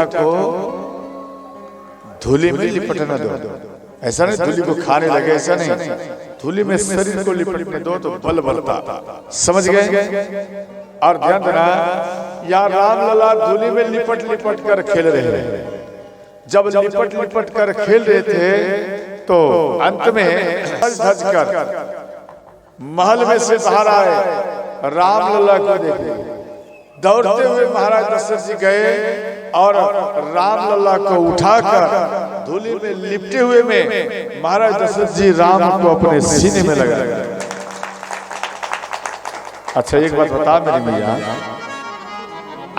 बेटा को धूली में लिपटने दो। ऐसा नहीं धूली को खाने लगे, ऐसा नहीं, धूली में शरीर को लिपटने दो तो बल बढ़ता। समझ गए? और ध्यान देना, या राम लला धूली में लिपट लिपट कर खेल रहे हैं। जब लिपट लिपट कर खेल रहे थे तो अंत में धज कर महल में से बाहर आए, राम लला को देखे। दौड़ते हुए महाराज दशरथ जी गए और राम लला को उठाकर धूली में लिपटे हुए में महाराज दशरथ जी राम को अपने सीने में लगा। अच्छा एक बात बता मेरी भैया,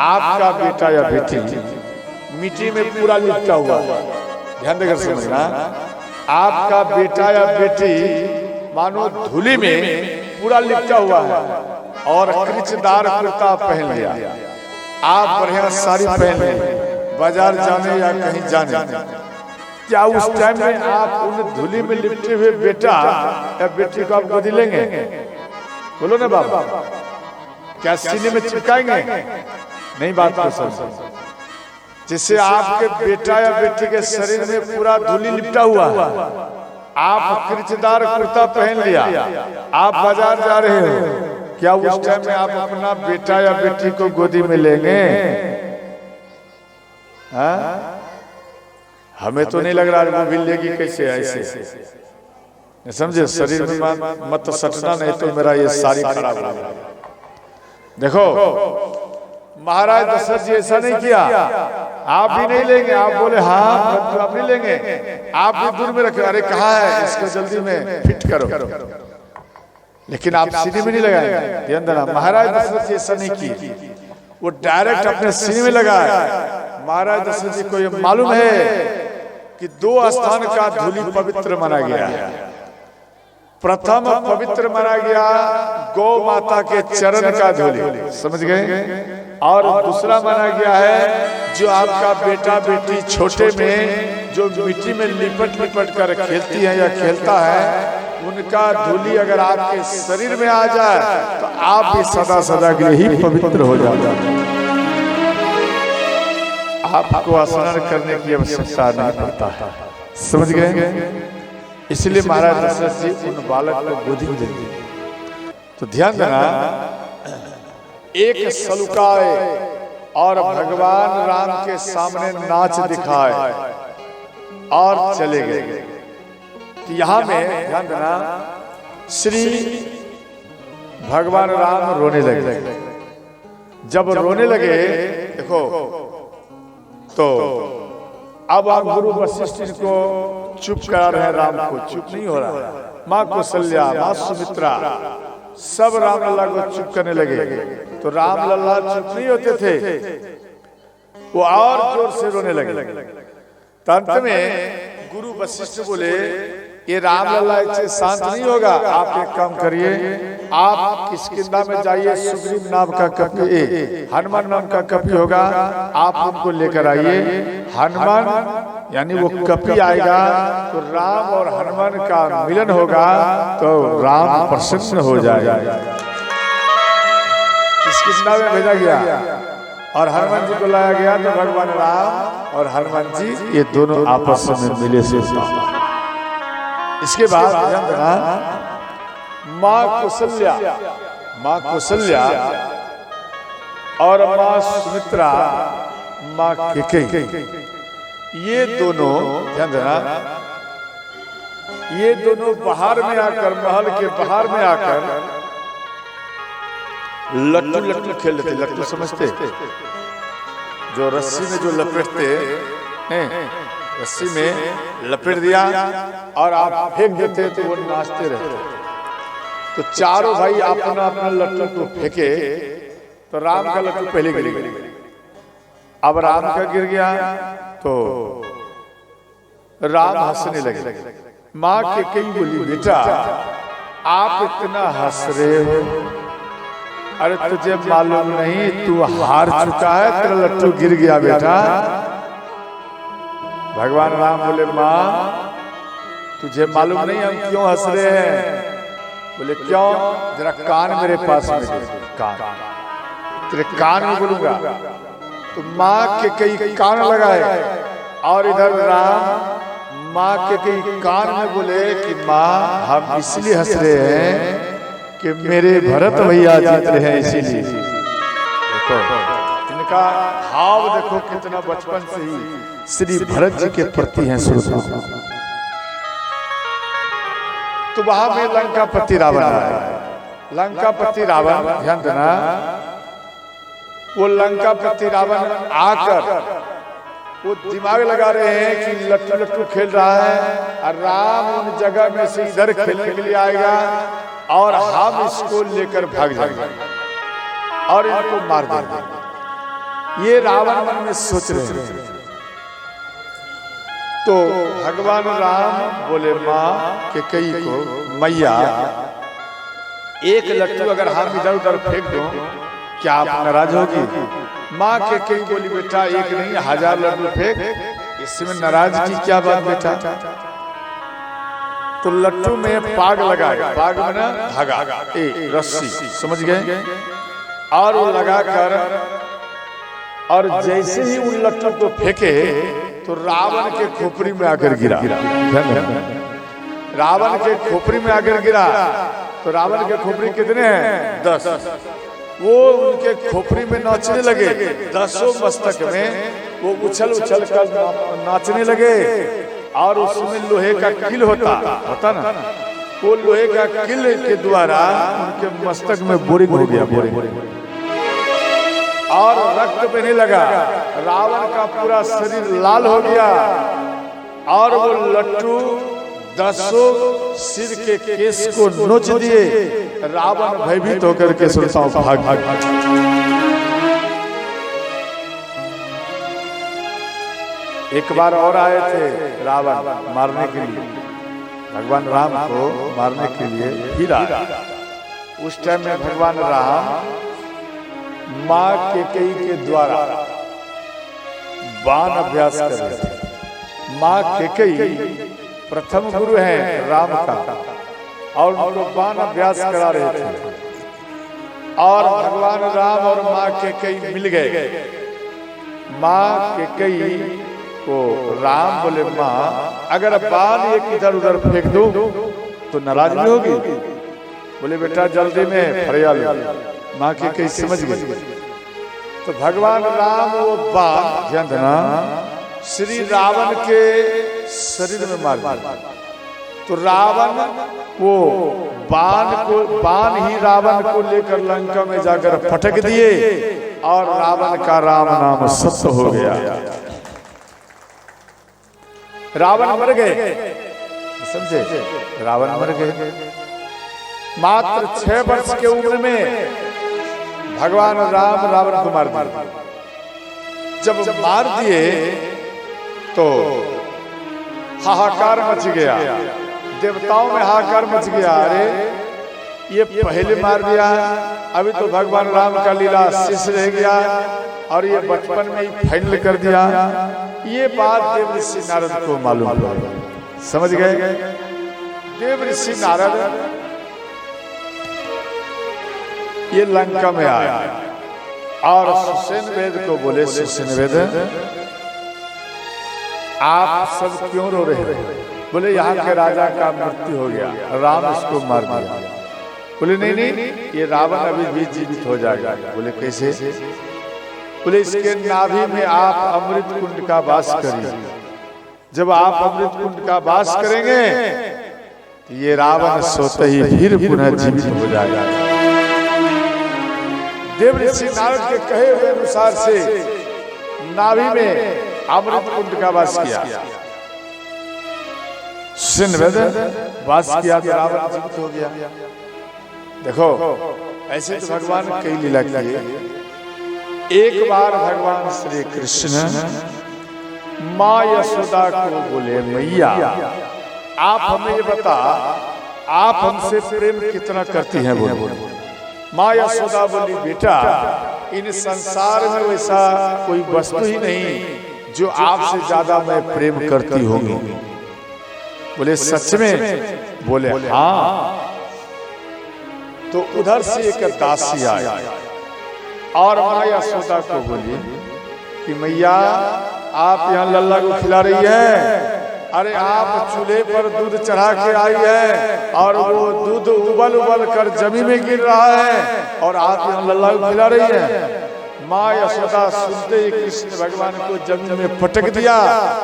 आपका बेटा या बेटी मिट्टी में पूरा लिपटा हुआ, ध्यान देकर समझना, आपका बेटा या बेटी मानो धूली में पूरा लिपटा हुआ है और कृचदार कुर्ता पहन लिया, आप बढ़िया साड़ी पहन लिए बाजार जाने या कहीं जाने, क्या उस टाइम में आप उन धूली में लिपटे हुए बेटा या बेटी को आप गोदी लेंगे? बोलो ना बाबा, क्या सीने में चिपकाएंगे? नहीं, बात को समझो। जिससे आपके बेटा या बेटी के शरीर में पूरा धूली लिपटा हुआ है, आप कृचदार कुर्ता पहन लिया, आप बाजार जा रहे हो, क्या उस टाइम में आप अपना बेटा या बेटी को गोदी में लेंगे? हाँ? हमें तो नहीं लग रहा वो भी लेगी कैसे ऐसे, समझे? शरीर में मत सटना, नहीं तो मेरा ये सारी खराब हो जाएगा। देखो महाराज दशरथ जी ऐसा नहीं किया, आप भी नहीं लेंगे, आप बोले हाँ आप नहीं लेंगे, आप भी दूर में रखे, अरे कहाँ है इसको जल्दी में फिट करो, लेकिन आप सीने में नहीं लगाए। ध्यान देना, महाराज दशरथ जी ऐसा नहीं किए, वो डायरेक्ट अपने सीने में लगाए। महाराज दशरथ जी को ये मालूम है कि दो स्थान का धूली पवित्र माना गया है। प्रथम पवित्र माना गया गौ माता के चरण का धूली, समझ गए? और दूसरा माना गया है जो आपका बेटा बेटी छोटे में जो मिट्टी में लिपट लिपट कर खेलती है या खेलता है, उनका धूली अगर आपके शरीर में आ जाए तो आप भी सदा सदा के लिए ही पवित्र हो जाते। आपको स्नान करने की आवश्यकता नहीं पड़ता है, समझ गए? इसलिए महाराज दशरथ जी उन बालक को गोदी में देते। तो ध्यान देना, एक सलुकाए और भगवान राम के सामने नाच दिखाए और चले गए। तो यहाँ में ध्यान देना, श्री भगवान राम रोने लगे। जब रोने लगे, देखो तो अब आप गुरु वशिष्ठ को चुप करा रहे हैं, राम को चुप नहीं हो रहा। माँ कौशल्या, माँ सुमित्रा, सब राम लल्ला को चुप करने लगे। तो राम लल्ला चुप नहीं होते थे, वो और जोर से रोने लगे। अंत में गुरु वशिष्ठ बोले, ये राम लल्ला इससे शांत नहीं होगा, आप एक काम करिए, आप किष्किंधा में जाइए, सुग्रीव नाम का कपि, हनुमान नाम का कपि होगा, आप उनको लेकर आइए। हनुमान यानी वो कपि आएगा तो राम और हनुमान का मिलन होगा, तो राम प्रसन्न हो जाएगा। किष्किंधा में भेजा गया और हनुमान जी को लाया गया, तो भगवान राम और हनुमान जी ये दोनों आपस में मिले से। इसके बाद ध्यान देना, माँ कौशल्या और माँ सुमित्रा, माँ कैकेयी, ये दोनों ध्यान देना, ये दोनों बाहर में आकर, महल के बाहर में आकर लट्टू लट्टू खेल लेते। लट्टू समझते? जो रस्सी में जो लपेटते हैं, रस्सी में लपेट दिया और आप फेंक देते तो वो नाचते रहते। तो चारों भाई अपना अपना लट्टू को फेंके, तो राम का लट्टू पहले गिर गया। अब राम का गिर गया तो राम हंसने लगे। माँ कैकेयी बोली, बेटा आप इतना हंस रहे हो, अरे तुझे मालूम नहीं तू हार चुका है, तेरा लट्टू गिर गया बेटा। भगवान राम बोले, माँ तुझे मालूम नहीं हम क्यों हंस रहे हैं? बोले क्यों? जरा कान मेरे पास में दे। कान तेरे कान में बोलूंगा, तो माँ के कई कान लगाए और इधर राम माँ के कई कान में बोले कि माँ हम इसलिए हंस रहे हैं कि मेरे भरत भैया जीत रहे हैं, इसीलिए। देखो इनका भाव देखो कितना बचपन से ही श्री भरत जी के प्रति है शुरू। तो वहां में लंकापति रावण आया। लंकापति रावण, ध्यान देना, वो लंकापति रावण आकर वो दिमाग लगा रहे हैं कि लट्टू लट्टू खेल रहा है और राम उन जगह में से इधर खेलने के लिए आएगा और हम इसको लेकर भाग जाएंगे और इनको मार देंगे। ये रावण मन में सोच रहे हैं। तो भगवान राम बोले माँ के कई को, मैया एक लट्टू अगर हम इधर उधर फेंक दो क्या आप नाराज होगी? माँ के कई बोली बेटा एक नहीं 1000 लड्डू फेंक, इसमें नाराज की क्या बात बेटा। तो लट्टू में पाग लगाए, पाग में ना धागा, रस्सी, समझ गए, और वो लगाकर और जैसे ही उन लट्टू को फेंके तो रावण के खोपड़ी में आकर गिरा। रावण के खोपड़ी में आकर गिरा। तो रावण के खोपड़ी कितने हैं? 10। वो उनके खोपड़ी में नाचने लगे। 10 मस्तक में वो उछल उछल कर नाचने लगे और उसमें लोहे का किल होता ना, वो लोहे का किल के द्वारा उनके मस्तक में बोरिंग हो गया, बोरिंग, और रक्त बहने लगा। रावण का पूरा शरीर लाल हो गया और वो लट्टू 10 सिर के केस को नोच दिए। रावण भयभीत होकर के सुनता भाग। एक बार और आए थे रावण मारने के लिए, भगवान राम को मारने के लिए फिर आया। उस टाइम में भगवान राम माँ के कई के द्वारा बाण अभ्यास कर रहे थे। माँ के कई प्रथम गुरु हैं राम का और उनको बाण अभ्यास करा रहे थे। और भगवान राम और माँ के कई मिल गए। माँ के कई को राम बोले माँ अगर बाण एक इधर उधर फेंक दो तो नाराज नहीं होगी? बोले बेटा जल्दी में फरिया लो। माँ की कई समझ गई। तो भगवान राम वो बाण, ध्यान देना, श्री रावण के शरीर में मार दिया। तो रावण वो बाण ही रावण को लेकर लंका में जाकर फटक दिए और रावण का राम नाम सत्य हो गया। रावण मर गए, समझे? रावण मर गए। मात्र 6 वर्ष के उम्र में भगवान राम रावण को मार दिया। जब मार दिए तो हाहाकार मच गया, देवताओं में हाहाकार मच गया। अरे ये पहले मार दिया, अभी तो भगवान राम का लीला शेष रह गया और ये बचपन में ही फाइनल कर दिया। ये बात देव ऋषि नारद को मालूम पड़ा। समझ गए? देव ऋषि नारद ये लंका में आया और सुसेन वेद को बोले, सुसेन वेद आप सब क्यों रो रहे हैं? बोले यहाँ के राजा का मृत्यु हो गया, राम इसको मार दिया। बोले नहीं, ये रावण अभी भी जीवित हो जाएगा। बोले कैसे? बोले इसके नाभि में आप अमृत कुंड का वास करिए। जब आप अमृत कुंड का वास करेंगे तो ये रावण सोते ही फिर पुनः जीवित हो जाएगा। देव ऋषि नारद के कहे हुए अनुसार से नाभि में अमृत कुंड का वास किया। सुसेन वास किया तो रावण जीवित हो गया। देखो ऐसे तो भगवान कई लीला किए। एक बार भगवान श्री कृष्ण माँ यशोदा को बोले, मैया आप हमें ये बता आप हमसे प्रेम कितना करती हैं? बोले। माँ यशोदा बोली, बेटा इन संसार में वैसा कोई वस्तु ही नहीं जो आपसे ज्यादा मैं प्रेम करती होगी। बोले सच में? बोले हाँ। तो उधर से एक दासी आई और माँ यशोदा को बोली कि मैया आप यहाँ लल्ला को खिला रही है, अरे आप चूल्हे पर दूध चढ़ा के आई है और वो दूध उबल उबल कर जमीन में गिर रहा है और आप यहाँ लल्ला को खिला रही है। माँ यशोदा सुनते ही कृष्ण भगवान को जमीन में पटक दिया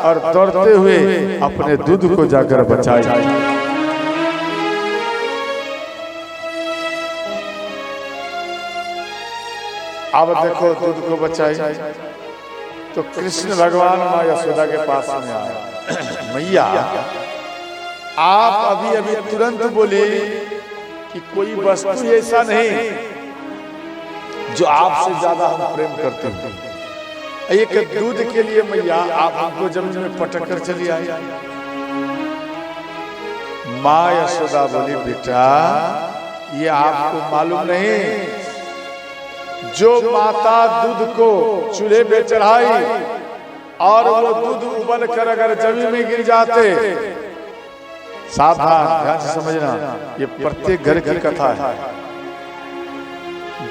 और दौड़ते हुए अपने दूध को जाकर बचाया। अब देखो दूध को बचाई तो कृष्ण भगवान माँ यशोदा के पास में आया, मैया आप अभी अभी तुरंत बोले कि कोई वस्तु ऐसा नहीं जो आपसे ज्यादा हम प्रेम करते हैं। एक दूध के लिए मैया आप हमको जमीन में पटक कर चली आई। माँ यशोदा बोली, बेटा ये आपको मालूम नहीं, जो माता दूध को चूल्हे पे चढ़ाई और वो दूध उबल कर अगर जमीन में गिर जाते, सावधान ध्यान से समझना, ये प्रत्येक घर की कथा है।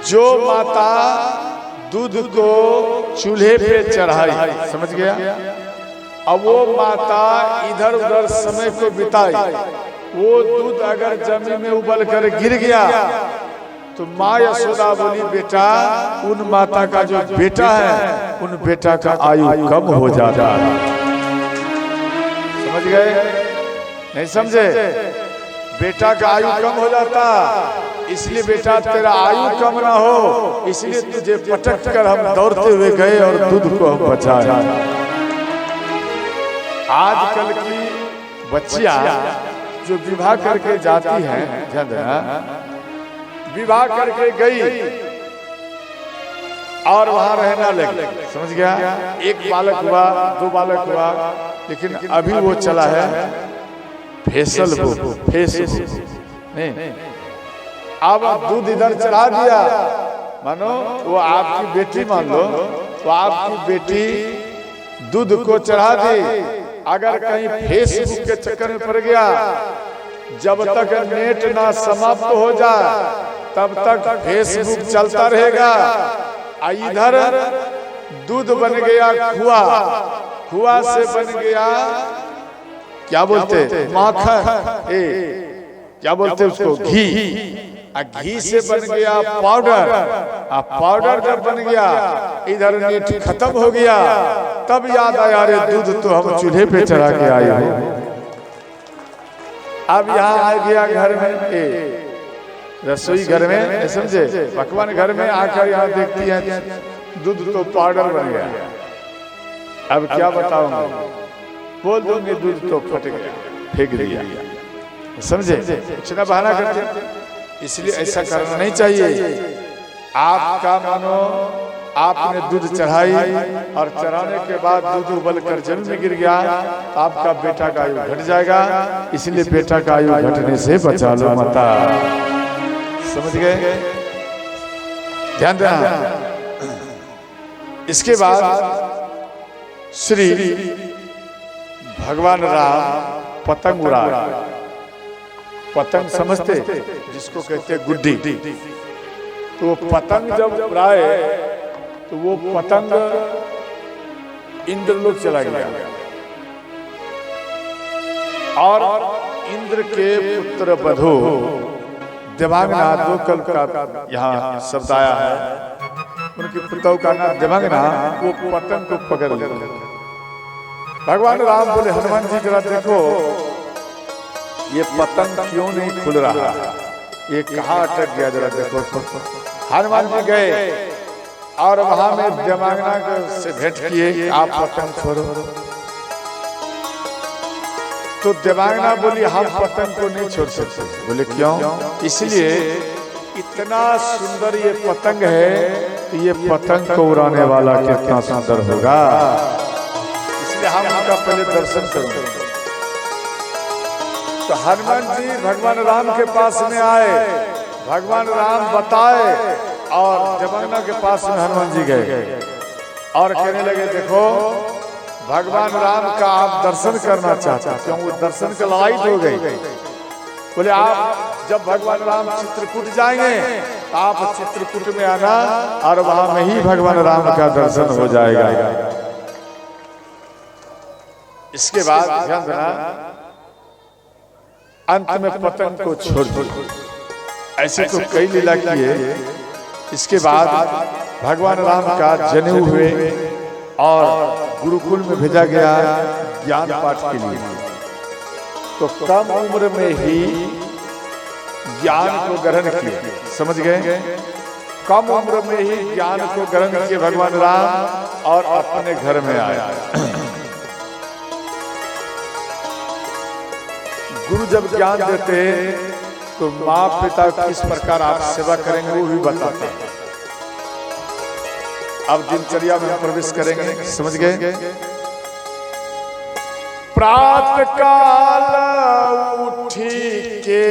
जो माता दूध को चूल्हे पे चढ़ाई, समझ गया, अब वो माता इधर उधर समय को बिताई, वो दूध अगर जमीन में उबल कर गिर गया तो माँ यशोदा बोली, बेटा उन माता का जो बेटा है उन बेटा का आयु कम हो जाता है। समझ गए? नहीं समझे? बेटा का आयु कम हो जाता, इसलिए बेटा तेरा आयु कम ना हो, इसलिए तुझे पटक कर हम दौड़ते हुए गए और दूध को हम बचाए। आजकल की बच्चियां जो विवाह करके जाती हैं, ध्यान देना, विवाह करके गई और वहां रहना लगी, समझ गया, एक बालक हुआ, दो बालक हुआ, लेकिन अभी वो चला है फेसबुक नहीं, अब दूध इधर चढ़ा दिया, मानो वो आपकी बेटी, मान लो वो आपकी बेटी दूध को चढ़ा दी, अगर कहीं फेसबुक के चक्कर में पड़ गया, जब तक नेट ना समाप्त हो जाए तब तक फेसबुक चलता रहेगा। इधर दूध बन गया खुआ, खुआ से बन गया क्या बोलते माखन, क्या बोलते उसको घी, घी से बन गया पाउडर, पाउडर जब बन गया इधर नेट खत्म हो गया, तब याद आया अरे दूध तो हम चूल्हे पे चढ़ा के आए हैं। अब यहाँ आ गया घर में, रसोई घर में, समझे, पकवान घर में आकर यहाँ देखती है दूध तो पाउडर बन गया। अब क्या बताऊंगा, बोल दूंगी दूध तो फट गया, फेंक दिया, समझे, कुछ ना बहाना करते। इसलिए ऐसा करना नहीं चाहिए। आपका मानो आपने दूध चढ़ाई और चढ़ाने के बाद दूध उबल कर जमीन में गिर गया, तो आपका बेटा का आयु घट जाएगा, इसलिए बेटा का आयु घटने से बचा लो माता। समझ गए? ध्यान देना। इसके बाद श्री भगवान राम पतंग उड़ाए। पतंग समझते, जिसको कहते हैं गुड्डी, तो पतंग जब उड़ाए तो वो पतंग इंद्रलोक चला गया और इंद्र के पुत्र बधो देवांगना, दो कल का यहाँ शब्द आया है, उनके पुत्र का नाम देवांगना, वो पतंग को पकड़ लिया। भगवान राम बोले, हनुमान जी जरा देखो ये पतंग क्यों नहीं खुल रहा, ये कहाँ अटक गया, जरा देखो। हनुमान जी गए और वहां में देवांगना से भेंट किए, आप पतंग छोड़ो। तो देवांगना बोली, हम पतंग को नहीं छोड़ सकते। बोले क्यों? इसलिए इतना सुंदर ये पतंग है, तो ये पतंग को उड़ाने वाला कितना सुंदर होगा, इसलिए हम उनका पहले दर्शन करेंगे। तो हनुमान जी भगवान राम के पास में आए, भगवान राम बताए और देवांगना के पास में हनुमान जी गए और कहने लगे, देखो भगवान राम का आप दर्शन करना चाहते हैं, क्यों? वो दर्शन के लायक हो गई। बोले आप जब भगवान राम चित्रकूट जाएंगे आप चित्रकूट में आना और वहां में ही भगवान राम का दर्शन हो जाएगा। इसके बाद ध्यान देना, अंत में पतंग को छोड़ दो। ऐसे तो कई लीला किए। इसके बाद भगवान राम का जनेऊ हुए और गुरुकुल में भेजा गया ज्ञान पाठ के लिए। तो कम उम्र में ही ज्ञान को ग्रहण किए, समझ गए? कम उम्र में ही ज्ञान को ग्रहण किए भगवान राम और अपने घर में आया। गुरु जब ज्ञान देते तो माँ पिता किस प्रकार आप सेवा करेंगे वो भी बताते हैं। अब दिनचर्या में प्रवेश करेंगे, समझ गए? प्रातः काल उठी के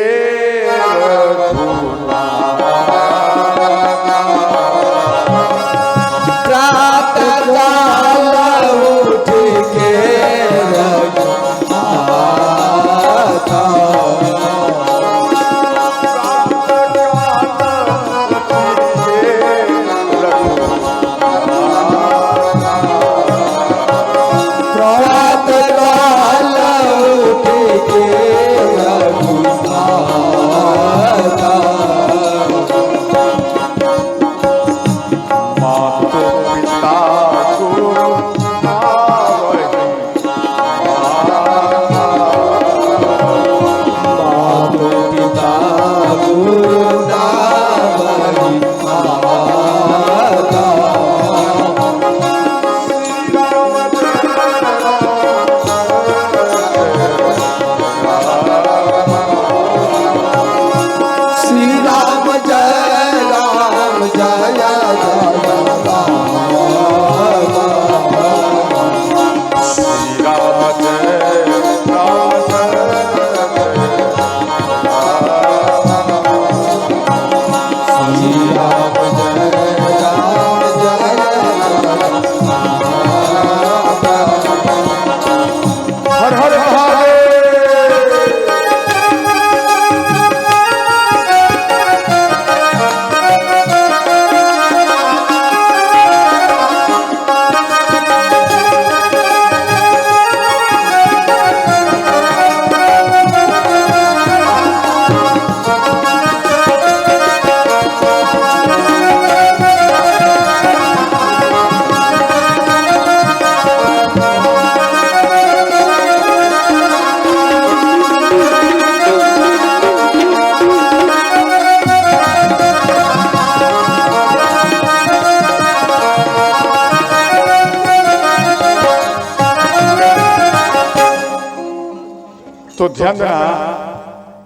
तो ध्यान देना,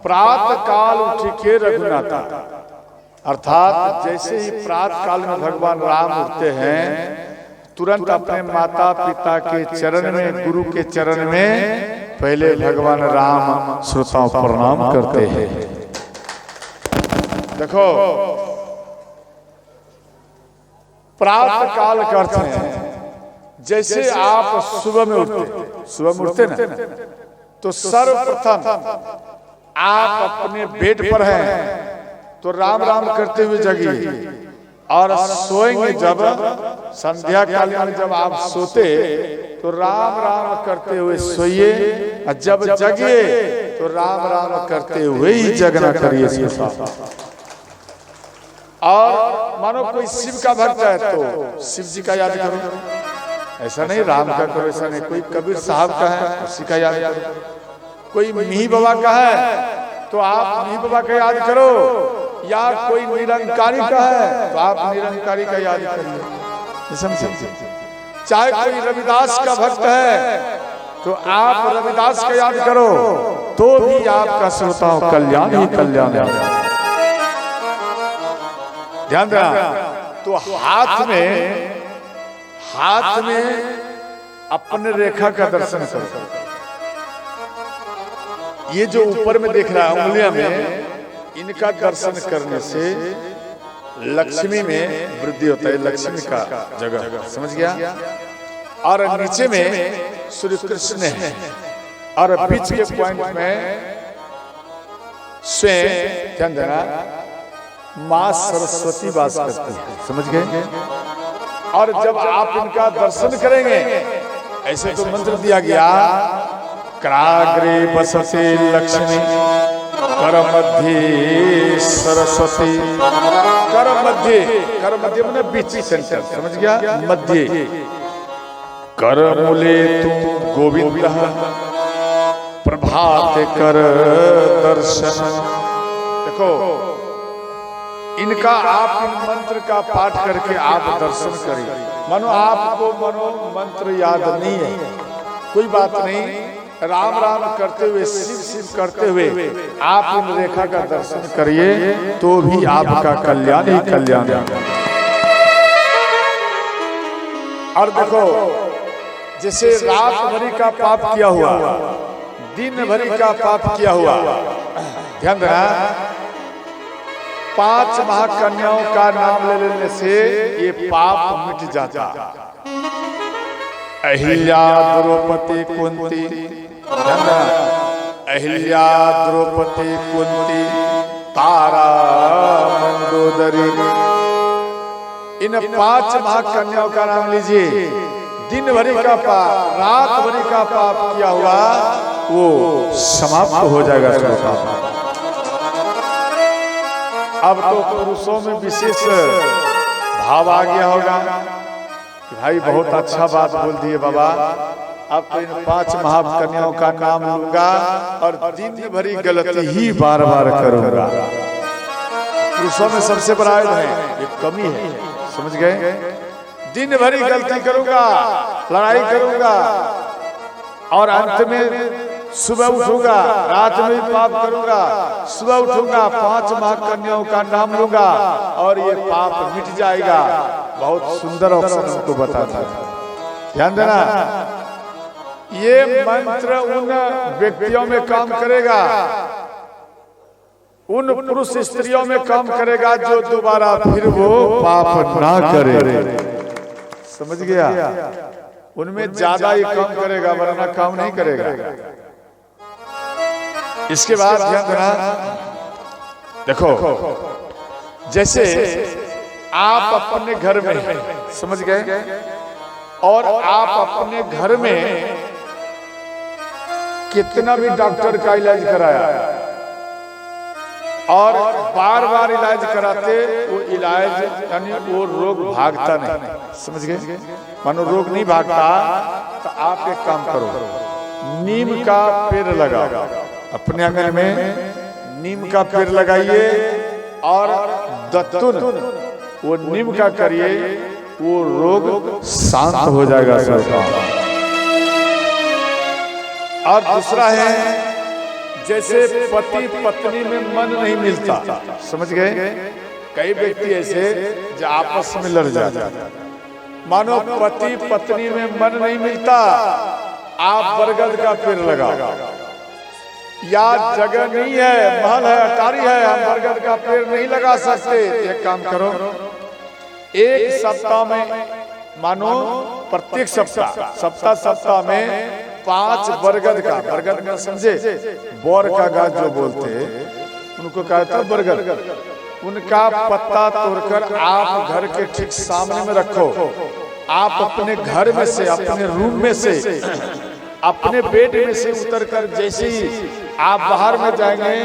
प्रातः काल उठ के रघुनाथा, अर्थात जैसे ही प्रातः काल में भगवान राम उठते हैं तुरंत अपने माता पिता के चरण में, गुरु के चरण में पहले भगवान राम श्रोताओं प्रणाम करते हैं। देखो प्रातः काल करते हैं, जैसे आप सुबह में उठते ना, तो सर्वप्रथम आप अपने बेड पर हैं तो राम राम करते हुए जगिए, और सोएंगे जब संध्या काल में जब आप सोते तो राम राम करते हुए सोइए, और जब जगिए तो राम राम करते हुए ही जगना करिए। और मानो कोई शिव का भक्त है तो शिव जी का याद करो, ऐसा नहीं राम का करो, ऐसा नहीं। कोई कबीर साहब का है उसी का याद करो, कोई मिही बाबा का है तो आप मिही बाबा का याद करो, या कोई निरंकारी का है तो आप निरंकारी का याद करिए, समझे? चाहे कोई रविदास का भक्त है तो आप रविदास का याद करो, तो भी आपका श्रोताओं कल्याण ही कल्याण है। ध्यान देना, तो हाथ में अपने रेखा का दर्शन करो। ये जो ऊपर में देख रहा है उंगलियां में, इनका दर्शन करने से लक्ष्मी में वृद्धि होता है, लक्ष्मी का जगह, समझ गया? और नीचे में श्री कृष्ण है, और बीच के पॉइंट में स्वयं, ध्यान देना, माँ सरस्वती वास करती है, समझ गए। और जब आप इनका दर्शन करेंगे, ऐसे तो मंत्र दिया गया, कराग्रे बसते लक्ष्मी कर मध्य सरस्वती। कर मध्य मैंने बीच सेंटर, समझ गया, मध्य। कर मूले तू गोविंद प्रभात कर दर्शन। देखो, इनका आप इन मंत्र का पाठ करके आप दर्शन करिए। मानो आपको मंत्र याद नहीं है, कोई बात नहीं, राम राम करते हुए, शिव शिव करते हुए आप इन रेखा का दर्शन करिए, तो भी आपका कल्याण ही कल्याण है। और देखो, जैसे रात भरी का पाप किया हुआ, दिन भरी का पाप किया हुआ, ध्यान देना, 5 महाकन्याओं का नाम ले लेने से ये पाप मिट जाता। अहिल्या द्रौपदी कुंती, अहिल्या द्रौपदी कुंती तारा मंदोदरी, इन 5 महाकन्याओं का नाम लीजिए। दिन भरी का पाप, रात भरी का पाप किया हुआ, वो समाप्त हो जाएगा। अब तो पुरुषों में विशेष भाव आ गया होगा कि भाई बहुत अच्छा बात बोल दिए बाबा, अब तो इन 5 महाकन्याओं का नाम लूंगा और दिन भरी गलती ही बार बार करूंगा। पुरुषों में सबसे बड़ा है, ये कमी है, समझ गए। दिन भरी गलती करूंगा, लड़ाई करूंगा, और अंत में सुबह उठूंगा, रात में भी पाप करूंगा, सुबह उठूंगा, 5 महाकन्याओं का नाम लूंगा और ये पाप मिट जाएगा। बहुत सुंदर ऑप्शन हमको बताता है, ध्यान देना। ये मंत्र उन व्यक्तियों में काम करेगा, उन पुरुष स्त्रियों में काम करेगा जो दोबारा फिर वो पाप ना करे, समझ गया। उनमें ज्यादा ही काम करेगा, वरना काम नहीं करेगा। इसके बाद ध्यान देना, देखो, जैसे आप अपने घर में, समझ गए, और आप अपने घर में कितना भी डॉक्टर का इलाज कराया और बार बार इलाज कराते, वो इलाज यानी वो रोग भागता नहीं, समझ गए। मानो रोग नहीं भागता, तो आप एक काम करो, नीम का पेड़ लगाओ अपने आंगन में, नीम का पेड़ लगाइए और दत्तुन वो नीम का करिए, वो रोग शांत हो जाएगा सबका। और दूसरा है, जैसे पति पत्नी में मन नहीं मिलता, समझ गए। कई व्यक्ति ऐसे जो आपस में लड़ जाते, मानो पति पत्नी में मन नहीं मिलता, आप बरगद का पेड़ लगाओ, या जगह नहीं है, महल है, अटारी है, हम बरगद का पेड़ नहीं लगा सकते, एक काम करो, एक सप्ताह में, मानो प्रत्येक सप्ताह में 5 बरगद का समझे, बोर का गाछ जो बोलते उनको कहता है बरगद, उनका पत्ता तोड़कर आप घर के ठीक सामने में रखो। आप अपने घर में से, अपने रूम में से, अपने बेड में से उतरकर जैसे ही आप बाहर में जाएंगे,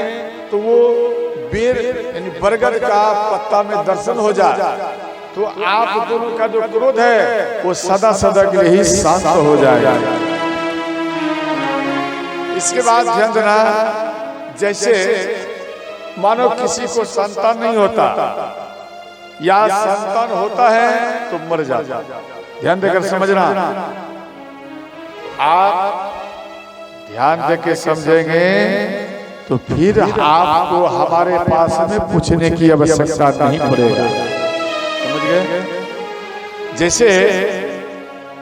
तो वो बेर यानी बरगद का पत्ता में दर्शन हो जाए, तो आप दोनों का जो क्रोध है वो सदा सदा के लिए ही शांत हो जाएगा। इसके बाद ध्यान देना, जैसे मानो किसी को संतान नहीं होता या संतान होता है तो मर जाता, ध्यान देकर समझना। आप ध्यान देकर समझेंगे तो फिर आपको हमारे पास में पूछने की आवश्यकता नहीं पड़ेगा, समझ गए। जैसे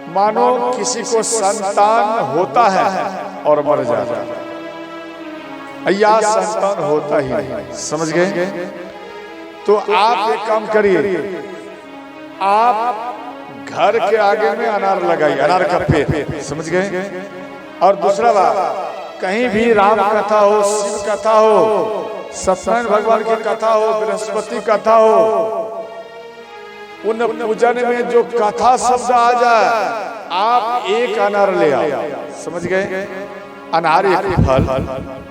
मानो किसी को संतान होता है और मर जाता है, या संतान होता ही नहीं, समझ गए। तो आप एक काम करिए, आप घर के आगे में अनार लगाइए, अनार का पेड़, समझ गए। और दूसरा बात, कहीं भी राम कथा हो, शिव कथा हो, सत्यनारायण भगवान की कथा हो, बृहस्पति कथा हो, उन पूजन में जो कथा शब्द आ जाए, आप एक अनार ले आओ, समझ गए? अनार एक फल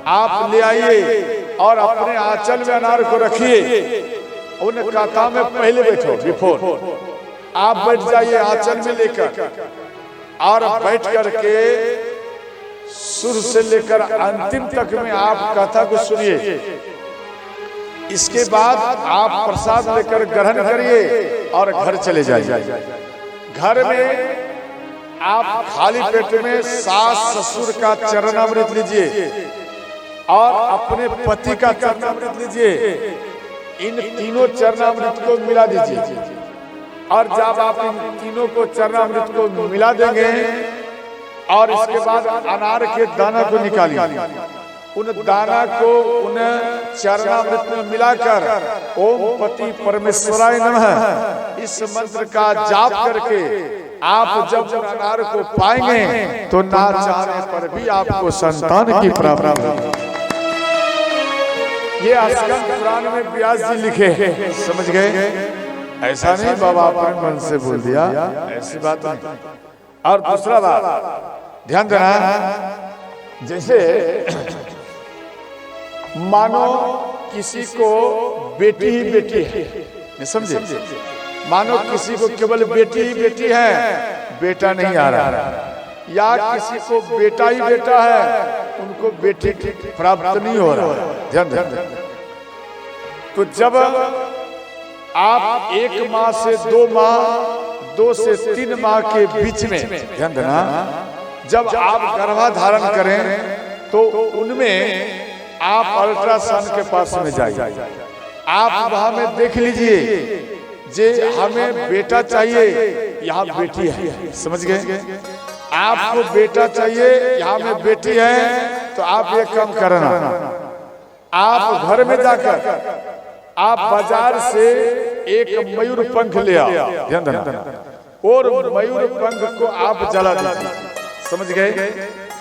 आप ले आइए और अपने आंचल में अनार को रखिए। उन कथा में पहले बैठो, बिफोर आप बैठ जाइए आंचल में लेकर, और बैठ करके शुरू से लेकर अंतिम तक में आप कथा को सुनिए। इसके बाद आप प्रसाद लेकर ग्रहण करिए और घर चले जाइए। घर में आप खाली पेट में सास ससुर का चरणामृत लीजिए और अपने पति का चरणामृत लीजिए। इन तीनों चरणामृत को मिला दीजिए, और जब आप इन तीनों को चरणामृत को मिला देंगे और इसके बाद अनार के दाना को निकालिए। उन दाना को उन चरणामृत में मिलाकर ओम पति परमेश्वराय नमः इस मंत्र का जाप करके आप जब अनार को पाएंगे तो ना चाहने पर भी आपको संतान की प्राप्ति होगी। ये स्कंद पुराण में व्यास जी लिखे हैं, समझ गए? ऐसा नहीं बाबा अपने मन से बोल दिया, ऐसी बात नहीं। और दूसरा बात ध्यान देना, जैसे मानो किसी को बेटी ही बेटी है, समझे? मानो किसी को केवल बेटी ही बेटी है, बेटा नहीं आ रहा, या किसी को बेटा ही बेटा है, उनको बेटी प्राप्त नहीं हो रहा। ध्यान देना, तो जब आप 1 माह से 2 माह, 2 से 3 माह के बीच में, ध्यान देना, जब आप गर्भाधारण करें तो उनमें आप अल्ट्रासाउंड के पास में जाइए। आप वहां में देख लीजिए, जे हमें बेटा चाहिए, यहाँ बेटी है, समझ गए? आपको बेटा चाहिए, यहाँ में बेटी है, तो आप ये काम करना, आप घर में जाकर आप बाजार से एक मयूर पंख ले आओ, ध्यान देना, और मयूर पंख को आप जला दीजिए, समझ गए?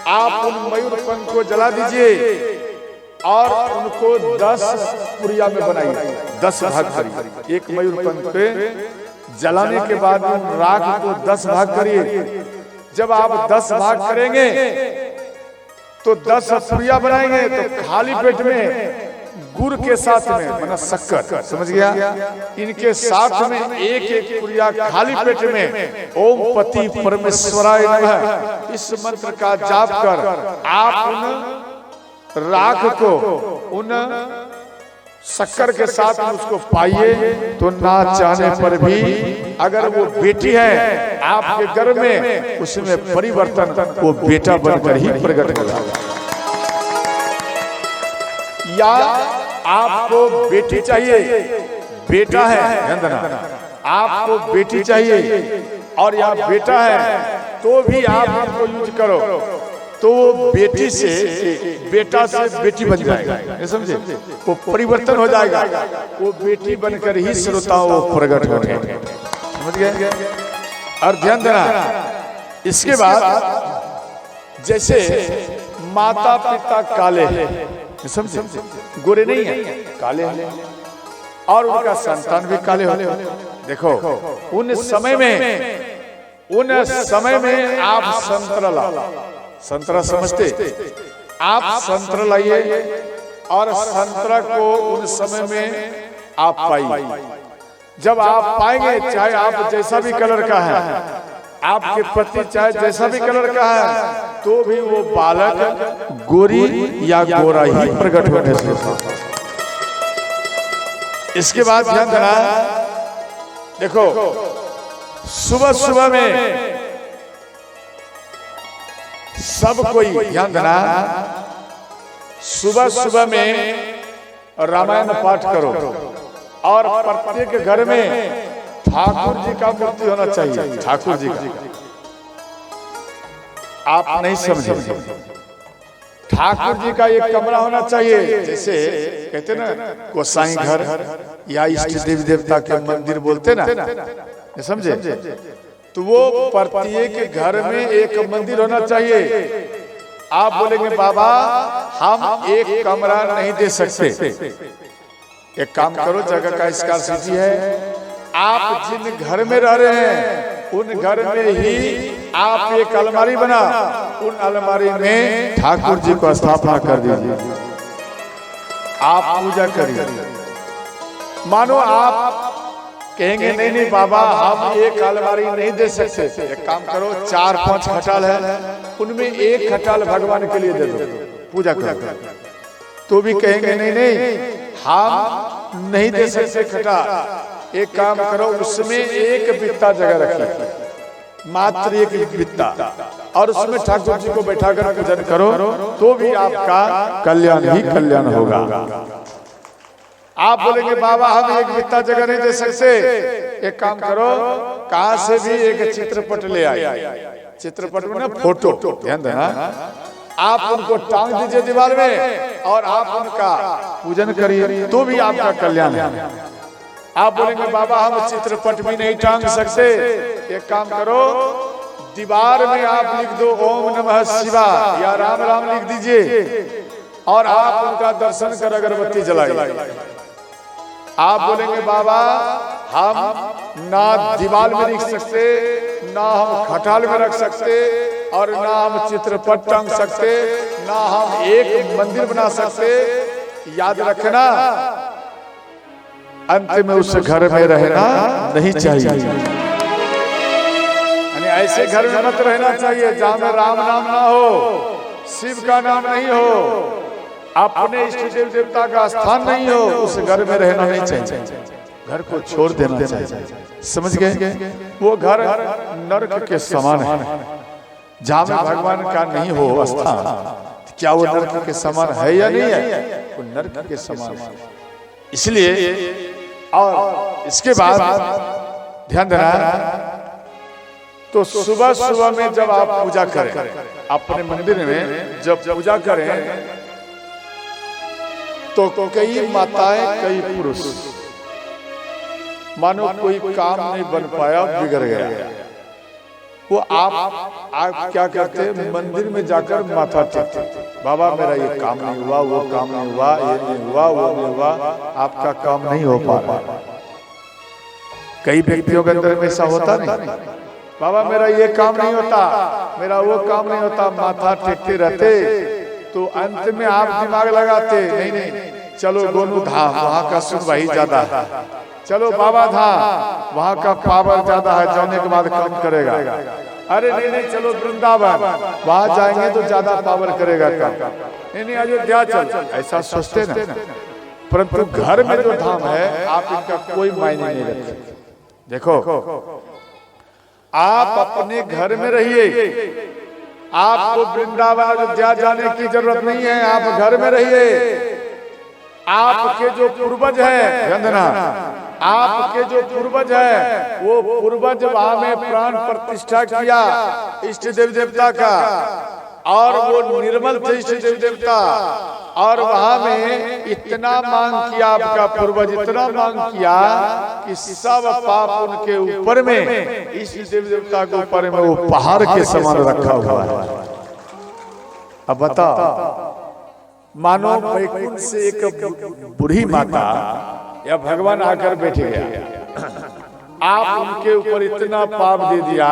आप उन मयूर पंख को जला दीजिए और उनको 10 पुड़िया में बनाइए, 10 भाग करिए। एक मयूर पंख पे जलाने के बाद राख को 10 भाग करिए। जब आप 10 भाग करेंगे तो 10 पुड़िया बनाएंगे, तो खाली पेट में गुड़ के साथ में, मतलब शक्कर, समझ गया? इनके साथ में एक पुड़िया खाली पेट में ओम पति परमेश्वराय नमः इस मंत्र का जाप कर आप उन राख को उन शक्कर के साथ उसको पाइए, तो ना चाहने पर भी अगर वो बेटी है आपके गर्भ में, उसमें परिवर्तन वो बेटा बनकर ही प्रकट होगा। या आपको बेटी चाहिए, बेटा है, ध्यान देना, आपको बेटी चाहिए और या बेटा है, तो भी आप इनको यूज करो, तो वो बेटी से बेटा से बेटी बन जाएगा, समझे? वो परिवर्तन हो जाएगा, वो बेटी बनकर ही श्रोताओं प्रकट होंगे, समझ गए? और ध्यान देना, इसके बाद जैसे माता पिता काले हैं, समझे? गोरे नहीं है, काले हैं, और उनका संतान भी काले होते हैं। देखो उन समय में आप संतरा लाओ, संतरा समझते? आप संतरा लाइए और संतरा को उन समय में आप पाइए। जब आप पाएंगे, चाहे आप जैसा भी कलर का है, आपके पति चाहे जैसा भी कलर का है, तो भी वो बालक गोरी या गोरा ही प्रकट होने से। इसके बाद ध्यान देना, देखो सुबह सुबह में सब कोई, ध्यान देना, सुबह सुबह में रामायण पाठ करो और प्रत्येक घर में ठाकुर जी का मूर्ति होना चाहिए, ठाकुर जी का। आप नहीं समझे, ठाकुर जी का एक कमरा होना चाहिए, जैसे कहते ना गोसाई घर या इष्ट देवी देवता के मंदिर बोलते ना, समझे? तो वो प्रत्येक घर में एक मंदिर होना चाहिए, आप बोलेंगे बाबा हम एक कमरा नहीं दे सकते, एक काम करो, जगह का स्कार्सिटी है, आप जिन घर में रह रहे हैं उन घर में ही आप एक अलमारी बना, उन अलमारी में ठाकुर जी को स्थापना कर दीजिए, आप पूजा करिए। मानो आप कहेंगे नहीं नहीं बाबा हम एक अलमारी नहीं दे सकते, एक काम करो 4-5 खटाल है, उनमें एक खटाल भगवान के लिए दे दो, पूजा करो। तो भी कहेंगे नहीं नहीं हम नहीं दे सकते खटाल, एक काम करो उसमें एक बित्ता जगह रखिए, मात्र एक बित्ता, और उसमें ठाकुर जी को बैठाकर पूजन करो, तो भी आपका कल्याण ही कल्याण होगा। आप बोलेंगे बाबा हम एक बित्ता जगह नहीं दे सकते, एक काम करो कहां से भी एक चित्रपट ले आए, चित्रपट में ना फोटो, ध्यान देना, आप उनको टांग दीजिए दीवार में और आप उनका पूजन करिए, तो भी आपका कल्याण है। आप बोलेंगे बाबा हम चित्रपट भी नहीं टांग सकते, एक काम करो दीवार में आप लिख दो ओम नमः शिवाय या राम राम लिख दीजिए और आप उनका दर्शन कर अगरबत्ती जलाइए। आप बोलेंगे बाबा हम ना दीवार में लिख सकते, ना हम खटाल में रख सकते, और ना हम चित्रपट टांग सकते, ना हम एक मंदिर बना सकते। याद रखना अंत में उस घर में रहना नहीं चाहिए, यानी ऐसे घर में मत रहना चाहिए जहां में राम नाम ना हो, शिव का नाम नहीं हो, अपने इष्ट देव देवता का स्थान नहीं हो, उस घर में रहना नहीं चाहिए, घर को छोड़ देना चाहिए। समझ गए? वो घर नरक के समान है, जहां में भगवान का नहीं हो स्थान, क्या वो नरक के समान है या नहीं है? वो नरक के समान है। इसलिए और इसके बाद ध्यान देना, तो सुबह सुबह में जब आप पूजा करें अपने मंदिर में, जब पूजा करें तो कई माताएं कई पुरुष, मानो कोई काम नहीं बन पाया, बिगड़ गया, वो आप क्या करते हैं, मंदिर में जाकर माथा टेकते, बाबा मेरा ये काम नहीं हुआ, वो काम नहीं हुआ, ये नहीं हुआ, वो नहीं हुआ, आपका काम नहीं हो पा रहा। कई व्यक्तियों के अंदर में ऐसा होता नहीं, बाबा मेरा ये काम नहीं होता, मेरा वो काम नहीं होता, माथा टेकते रहते, तो अंत में आप दिमाग लगाते नहीं नहीं चलो दोनों धाम, वहां का सुनवाई ज्यादा है, चलो बाबा धाम वहां का पावर ज्यादा है, जाने के बाद काम करेगा, अरे नहीं नहीं चलो वृंदावन वहां जाएंगे तो ज्यादा पावर करेगा काम, नहीं नहीं अयोध्या चल, ऐसा सोचते ना। परंतु घर में जो धाम है आप इनका कोई मायने नहीं रखते। देखो आप अपने घर में रहिए, आपको वृंदावन अयोध्या जाने की जरूरत नहीं है, आप घर में रहिए। आपके जो पूर्वज है, ध्यान देना, आपके जो पूर्वज है वो पूर्वज वहां में प्राण प्रतिष्ठा किया इष्ट देव देवता का, और वो निर्मल थे इष्ट देव देवता, और वहां में इतना मांग किया, आपका पूर्वज इतना मांग किया कि सब पाप उनके ऊपर में, इष्ट देव देवता के ऊपर में वो पहाड़ के समान रखा हुआ है। अब बताओ, मानो वैकुंठ से एक बूढ़ी माता या भगवान आकर बैठे गया, आप उनके ऊपर इतना पाप दे दिया,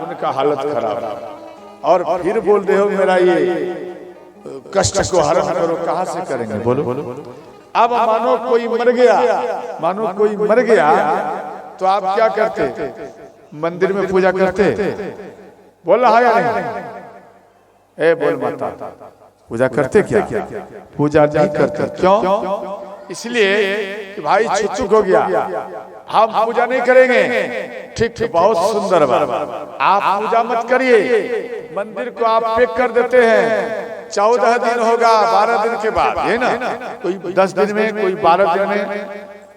उनका हालत खराब, और फिर बोल रहे हो मेरा ये कष्ट को हरण करो, कहां से करेंगे बोलो? अब मानो कोई मर गया, मानो कोई मर गया, तो आप क्या करते? मंदिर में पूजा करते? बोल रहा है या नहीं? ए बोल माता, पूजा करते क्या? पूजा नहीं करते। क्यों? इसलिए कि भाई छुक हो गया, हम पूजा नहीं करेंगे। ठीक, बहुत सुंदर बात, आप पूजा मत करिए, मंदिर को आप पैक कर देते हैं, 14 दिन होगा, 12 दिन के बाद, है ना, कोई 10 दिन में, कोई 12 दिन में,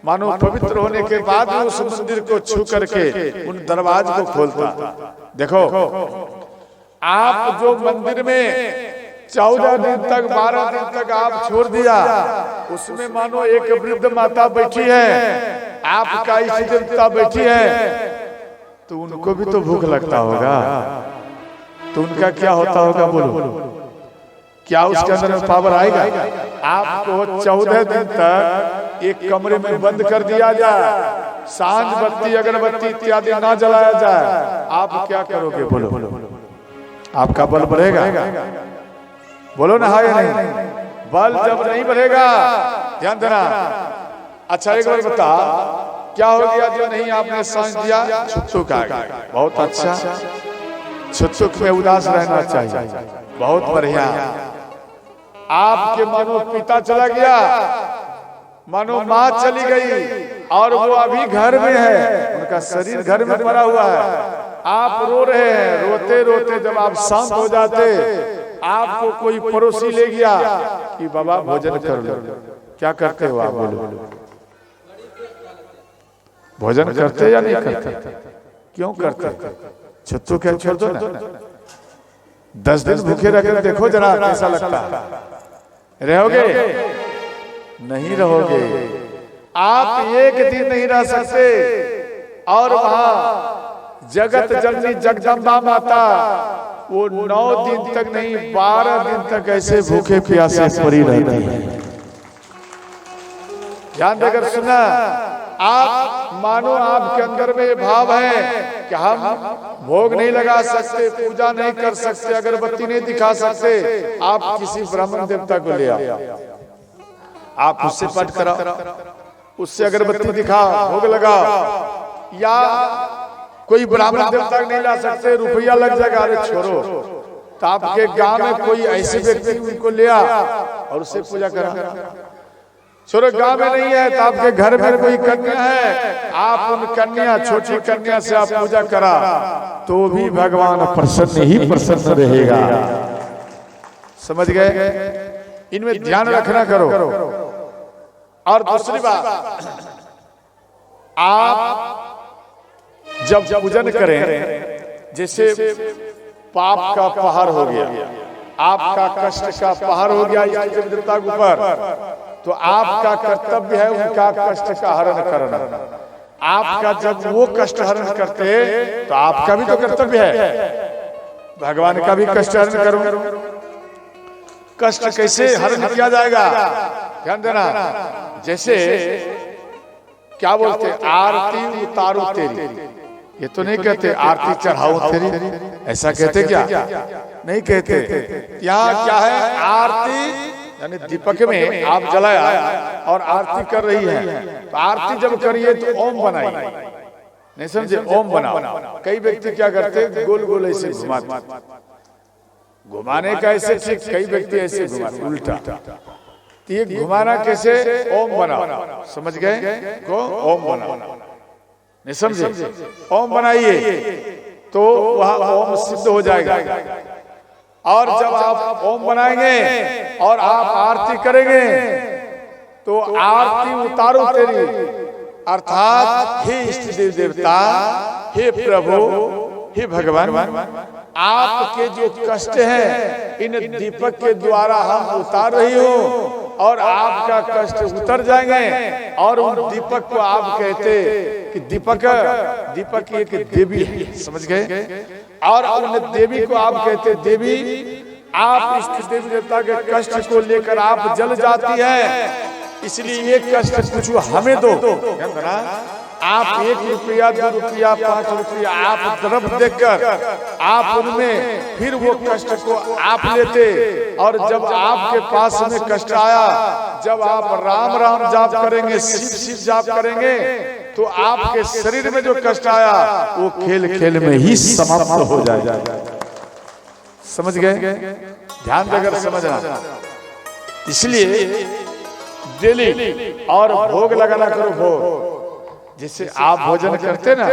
मानो पवित्र होने के बाद उस मंदिर को छू करके उन दरवाजे को खोलता। देखो आप जो मंदिर में 14 दिन तक, 12 दिन तक आप छोड़ दिया, उसमें मानो एक वृद्ध माता बैठी है, आपका इष्ट देवता बैठी है, तो उनको भी तो भूख लगता होगा, तो उनका क्या होता होगा बोलो? क्या उसके अंदर में पावर आएगा? आपको 14 दिन तक एक कमरे में बंद कर दिया जाए, सांझ बत्ती अगरबत्ती इत्यादि ना जलाया जाए, आप क्या करोगे? बोलो, आपका बल बढ़ेगा? बोलो ना हाँ या नहीं? बल जब नहीं बढ़ेगा, ध्यान देना। अच्छा एक बार बता, क्या हो गया जो नहीं आपने सांझ दिया? छुच्छुक आ गया। बहुत अच्छा, छुच्छुक में उदास रहना चाहिए, बहुत बढ़िया। आपके मानो पिता चला गया, मानो माँ चली गई और वो अभी घर में है, उनका शरीर घर में पड़ा हुआ है, आप रो रहे हैं। रोते रोते जब आप शांत हो जाते, आपको कोई पड़ोसी ले गया कि बाबा भोजन कर लो, क्या करते हो आप? बोलो, भोजन करते या नहीं करते? क्यों करते? छुच्छू खेल छोड़ दो ना, 10 दिन भूखे रख देखो जरा कैसा लगता है। रहोगे? नहीं रहोगे। आप एक दिन नहीं रह सकते, और वहां जगत जननी जगदम्बा माता वो 9 दिन तक नहीं 12 दिन तक ऐसे भूखे प्यासे पड़ी रहती है। ध्यान देकर सुना। आप मानो आपके अंदर में भाव है कि हम भोग नहीं लगा सकते, पूजा नहीं कर सकते, अगरबत्ती नहीं दिखा सकते, आप किसी ब्राह्मण देवता को ले आओ, आप उससे पाठ कराओ, उससे अगरबत्ती दिखाओ, भोग लगाओ। या कोई ब्राह्मण देवता नहीं ला सकते, रुपया लग जाएगा, अरे छोड़ो, तो आपके गांव में कोई ऐसे व्यक्ति उनको ले आ और उससे पूजा करा। छोड़ो, गांव में नहीं है तो आपके घर में कोई कन्या है, आप उन कन्या, छोटी कन्या से आप पूजा करा तो भी भगवान प्रसन्न ही प्रसन्न रहेगा। समझ गए? इनमें ध्यान रखना करो। और दूसरी बात, आप जब पूजन करें, जैसे पाप का पहाड़ हो गया, आपका कष्ट का पहाड़ हो गया इस देवता के ऊपर, तो आपका कर्तव्य है उनका कष्ट का हरण करना। आपका जब वो कष्ट हरण करते तो आपका भी तो कर्तव्य है, भगवान का भी कष्ट हरण करो। कष्ट कैसे हरण किया जाएगा? ध्यान देना। जैसे क्या बोलते, आरती उतारू तेरी, ये तो नहीं कहते आरती चढ़ाओ तेरी, ऐसा कहते क्या? नहीं कहते। यहाँ क्या है? आरती यानी दीपक में आप जलाया और आरती कर रही है, तो आरती जब करिए तो ओम बनाइए, नहीं समझे? ओम बनाओ। कई व्यक्ति क्या करते, गोल गोल ऐसे घुमाते, घुमाने का ऐसे ठीक, कई व्यक्ति ऐसे घुमाते उल्टा। तो ये घुमाना कैसे? ओम बनाओ, समझ गए? को ओम बनाओ, नहीं समझे? ओम बनाइए तो वहां ओम सिद्ध हो जाएगा। और जब आप ओम बनाएंगे और आप आरती करेंगे तो आरती उतारो तेरी, अर्थात हे इष्ट देव देवता, हे प्रभु, हे भगवान, आपके जो कष्ट हैं इन दीपक के द्वारा हम उतार रही हूँ और आपका कष्ट उतर जाएंगे। और उन दीपक को आप कहते कि दीपक एक देवी है, समझ गए? और उन देवी को आप कहते देवी, आप इष्ट देवी देवता के कष्ट को लेकर आप जल जाती है, इसलिए ये कष्ट कुछ हमें दो। आप 1 रुपया 2 रुपया 5 रुपया आप द्रव्य देकर आप उनमें फिर वो कष्ट को आप लेते, और जब आपके पास में कष्ट आया, जब आप राम राम जाप करेंगे, शिव शिव जाप करेंगे, तो आपके शरीर में जो कष्ट आया वो खेल खेल में ही समाप्त हो जाएगा। समझ गए? ध्यान देकर समझना। इसलिए डेली और भोग लगाना करो, भोग जिससे आप भोजन करते ना,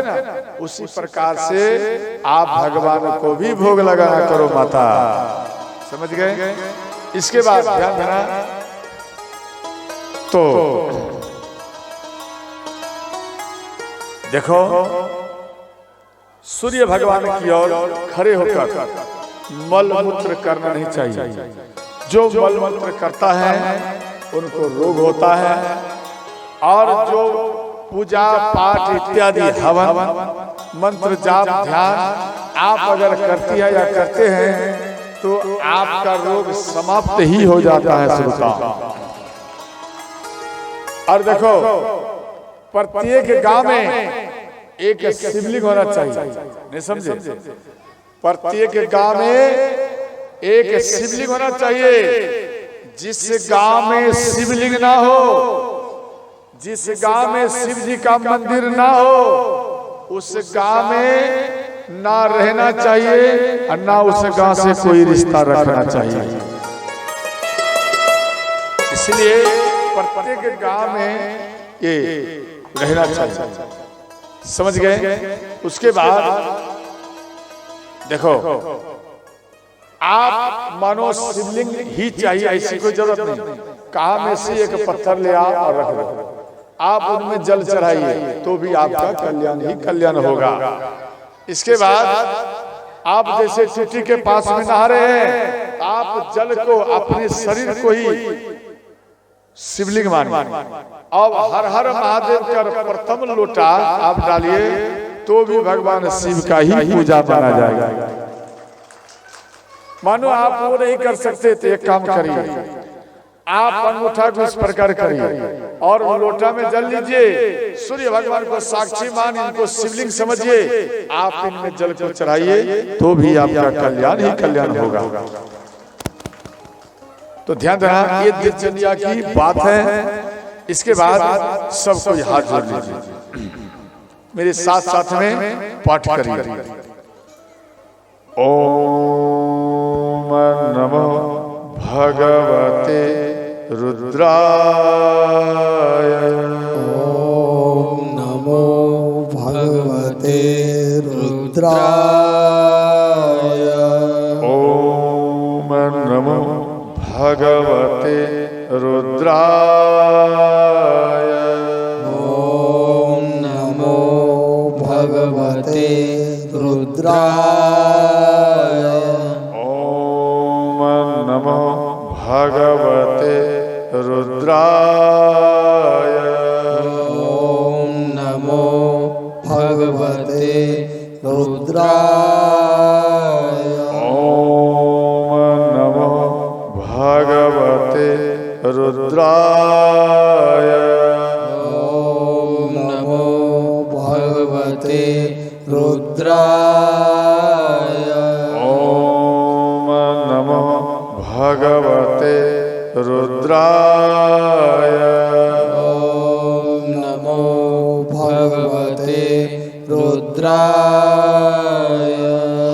उसी प्रकार से आप भगवान को भी भोग लगाना करो माता। समझ गए? इसके बाद ध्यान देना, तो देखो सूर्य भगवान की ओर खड़े होकर मल मूत्र करना नहीं चाहिए। जो मल मूत्र करता है उनको रोग होता है, और जो पूजा पाठ इत्यादि हवन मंत्र जाप ध्यान आप अगर करती है या करते हैं तो आपका रोग समाप्त ही हो जाता है श्रोता। और देखो, प्रत्येक गांव में एक शिवलिंग होना चाहिए, नहीं समझे? प्रत्येक गांव में एक शिवलिंग होना चाहिए। जिस गांव में शिवलिंग ना हो, जिस गांव में शिव जी का मंदिर ना हो, उस गांव में ना रहना चाहिए और ना उस गांव से कोई रिश्ता रखना चाहिए। इसलिए प्रत्येक गांव में ये रहना चाहिए। समझ गए? उसके बाद देखो, आप मानो शिवलिंग ही चाहिए, ऐसी कोई जरूरत नहीं। कहा में से एक पत्थर ले आओ और रख दो, आप उनमें जल चढ़ाइए तो भी आपका कल्याण ही कल्याण होगा। इसके बाद आप जैसे चीटी के पास में नहा रहे हैं, आप जल को अपने शरीर को ही शिवलिंग मानिए। अब हर हर महादेव का प्रथम लोटा आप डालिए तो भी भगवान शिव का ही पूजा माना जाएगा। मानो आप वो नहीं कर सकते तो एक काम करिए, आप अंगूठा को इस प्रकार करिए और लोटा में जल लीजिए, सूर्य भगवान को साक्षी मान इनको शिवलिंग समझिए, आप इनमें जल को चढ़ाइए तो भी आपका कल्याण ही कल्याण होगा। तो ध्यान देना, ये दिनचर्या की बात है। इसके बाद सबको हाथ जोड़ लीजिए, मेरे साथ साथ में पाठ करिए। ओम नमो भगवते रुद्राय। ओम नमो भगवते रुद्राय। ओम नमो भगवते रुद्राय। ओम नमो भगवते रुद्राय। ओम नमो भगवते रुद्राय। ओम नमो भगवते रुद्राय। ओम नमो भगवते रुद्राय। ओम नमो भगवते रुद्राय। ओम नमो भगवते रुद्राय। ओम नमो भगवते रुद्राय।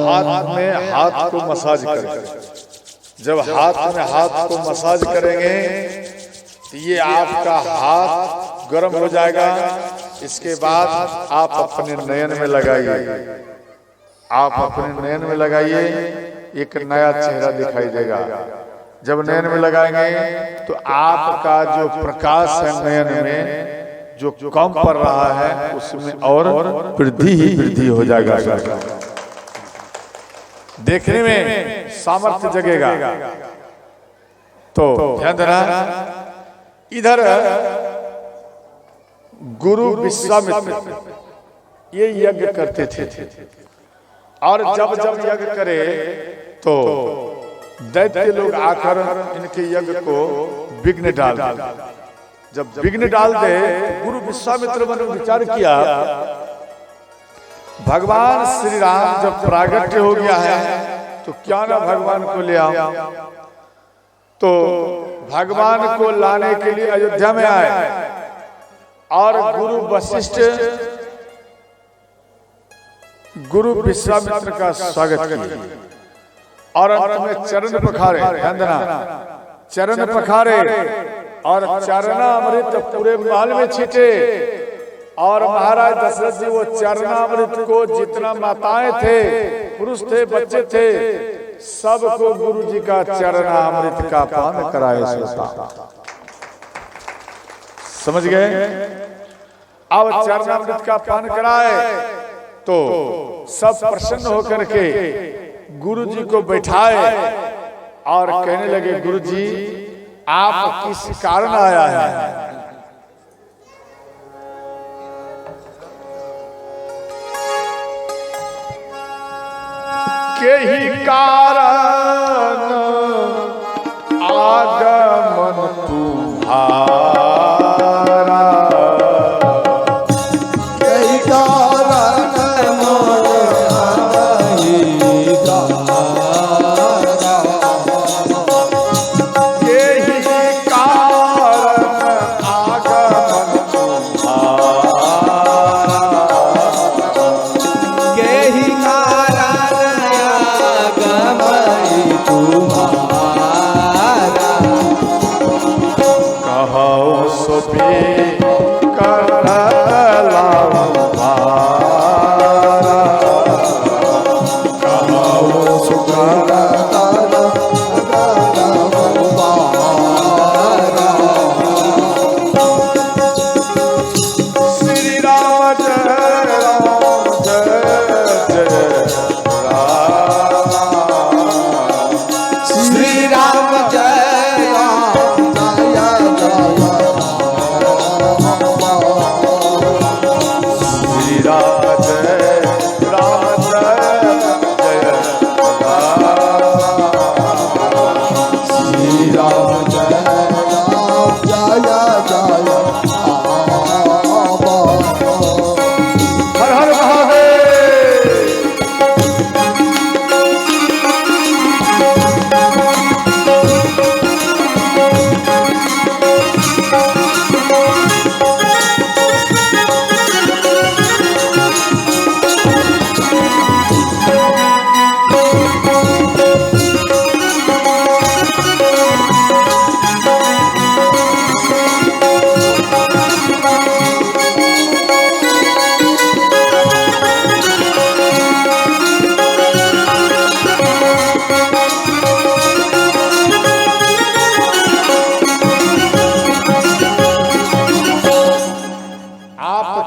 हाथ में हाथ को मसाज करें। जब हाथ में हाथ को मसाज करेंगे तो ये आपका हाथ गर्म हो जाएगा। इसके बाद आप अपने नयन में लगाइए, आप अपने नयन में लगाइए, एक नया चेहरा दिखाई देगा। जब नयन में लगाएंगे तो आपका जो प्रकाश है नयन में जो कम पड़ रहा है उसमें और वृद्धि ही वृद्धि हो जाएगा। देखने में सामर्थ्य जगेगा। तो ध्यान देना, इधर गुरु विश्वामित्र ये यज्ञ करते थे और जब जब यज्ञ करे तो दैत्य लोग आकर इनके यज्ञ को विघ्न डाल दे। जब विघ्न डाल दे, गुरु विश्वामित्र ने विचार किया, भगवान श्री राम जब प्रागट्य हो गया है तो क्या ना भगवान को ले आओ। तो भगवान को लाने के लिए अयोध्या में आए और गुरु वशिष्ठ गुरु विश्वामित्र का स्वागत किया और अंत में चरण पखारे। ध्यान देना, चरण पखारे और चरणामृत पूरे महल में छीटे। और महाराज दशरथ जी वो चरणामृत को जितना माताएं थे, पुरुष थे, बच्चे थे, सबको गुरु जी का चरणामृत का पान कराए। समझ गए? अब चरणामृत का पान कराए तो सब प्रसन्न होकर के गुरु जी को बैठाए और कहने लगे, गुरु जी आप किस कारण आया है? के ही कारण कहो सुपी करलाओ भारा कहो सुकर श्री राम जय श्री राम जय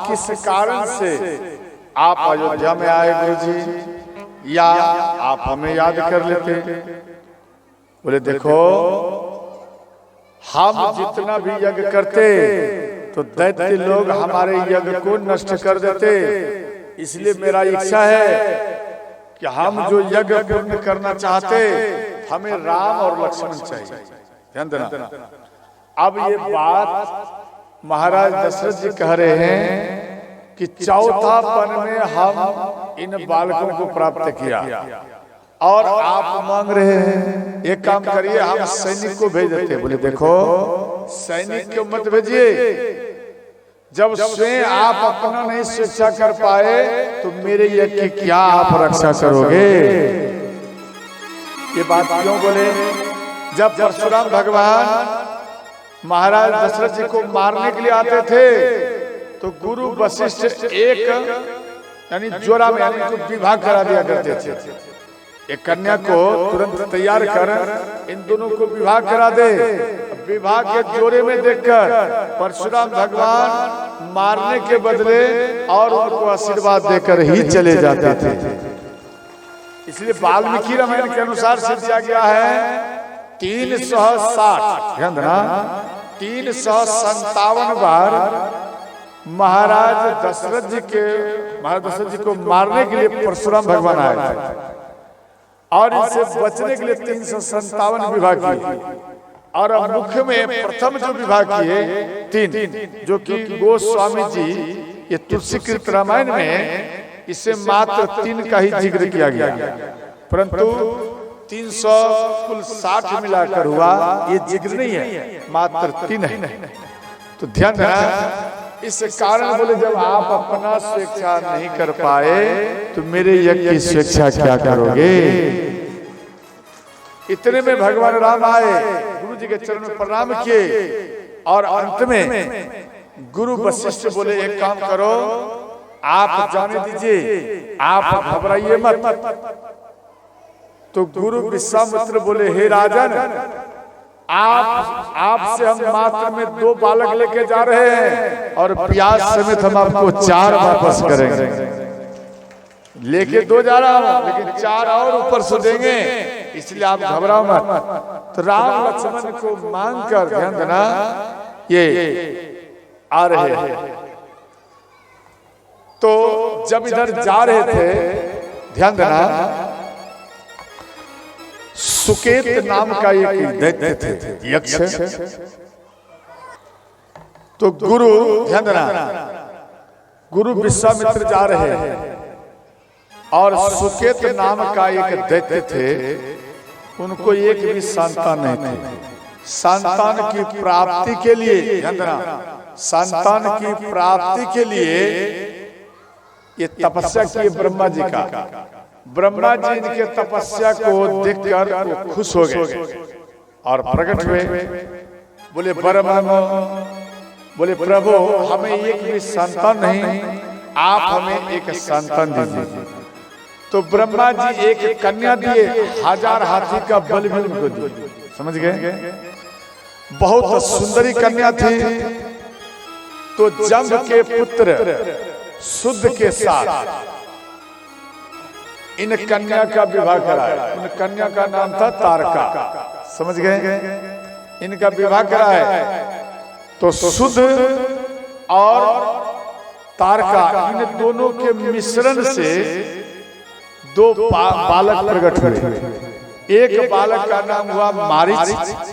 किस कारण से आप अयोध्या में आए गुरु जी, या आप हमें याद कर लेते? बोले देखो, हम जितना भी यज्ञ करते तो दैत्य लोग हमारे यज्ञ को नष्ट कर देते, इसलिए मेरा इच्छा है कि हम जो यज्ञ पूर्ण करना चाहते हमें राम और लक्ष्मण चाहिए। ध्यान देना, अब ये बात महाराज दशरथ जी कह रहे हैं कि चौथा पन में हम इन बालकों को प्राप्त किया और आप मांग रहे हैं एक काम करिए, हम सैनिक को भेज देते। बोले देखो, सैनिक को मत भेजिए, जब स्वयं आप अपना नहीं शिक्षा कर पाए तो मेरे यज्ञ की क्या आप रक्षा करोगे? ये बात क्यों बोले? जब परशुराम भगवान महाराज दशरथ जी को मारने के लिए आते थे तो गुरु वशिष्ठ एक यानी जोरा में यानी विवाह करा दिया करते थे। एक कन्या को तुरंत तैयार कर इन दोनों को विवाह करा दे। विवाह के जोरे में देखकर परशुराम भगवान मारने के बदले और उनको आशीर्वाद देकर ही चले जाते थे। इसलिए वाल्मीकि रामायण के अनुसार सिद्ध किया गया है 360 ध्यान देना 357 बार महाराज दशरथ जी को मारने के लिए परशुराम भगवान आए थे और इनसे बचने के लिए 357 विवाह किए। और मुख्य में प्रथम जो विवाह किए 3, जो कि गोस्वामी जी ये तुलसीकृत रामायण में इसे मात्र 3 का ही जिक्र किया गया, परंतु 300 कुल 60 मिलाकर हुआ, ये जिक्र नहीं है, मात्र 3 है। तो ध्यान देना, इस कारण बोले जब आप अपना स्वेच्छा नहीं कर पाए तो मेरे यज्ञ की स्वेच्छा क्या करोगे? इतने में भगवान राम आए, गुरु जी के चरण में प्रणाम किए और अंत में गुरु वशिष्ठ बोले एक काम करो, आप जाने दीजिए, आप घबराइए मत। तो गुरु विश्वामित्र बोले हे राजन, आपसे हम मात्र में 2 बालक लेके जा रहे हैं और ब्याज समेत हम आपको 4 वापस करेंगे। लेके 2 जा रहा हूं लेकिन 4 और ऊपर से देंगे, इसलिए आप घबराओ मत। तो राम लक्ष्मण को मांग कर, ध्यान देना, ये आ रहे हैं। तो जब इधर जा रहे थे, ध्यान देना, सुकेत नाम का एक दैत्य थे, यक्ष। तो गुरु, ध्यान देना, गुरु विश्वामित्र जा रहे हैं और सुकेत नाम का एक दैत्य थे, उनको एक भी संतान नहीं थे। संतान की प्राप्ति के लिए, ध्यान देना, संतान की प्राप्ति के लिए ये तपस्या की ब्रह्मा जी का। ब्रह्मा जी इनके तपस्या को देखकर वो खुश हो गए और प्रकट हुए। बोले ब्रह्म, बोले प्रभु हमें एक भी संतान नहीं, आप हमें एक संतान दीजिए। तो ब्रह्मा जी एक कन्या दिए, 1000 हाथी का बल भी उनको दिए। समझ गए? बहुत सुंदरी कन्या थी। तो जंब के पुत्र शुद्ध के साथ इन कन्या का विवाह कराया। इन कन्या का नाम था तारका। समझ गए? इनका विवाह कराया। तो शुद्ध और तारका, इन दोनों के मिश्रण से 2 बालक प्रकट हुए। एक बालक का नाम हुआ मारीच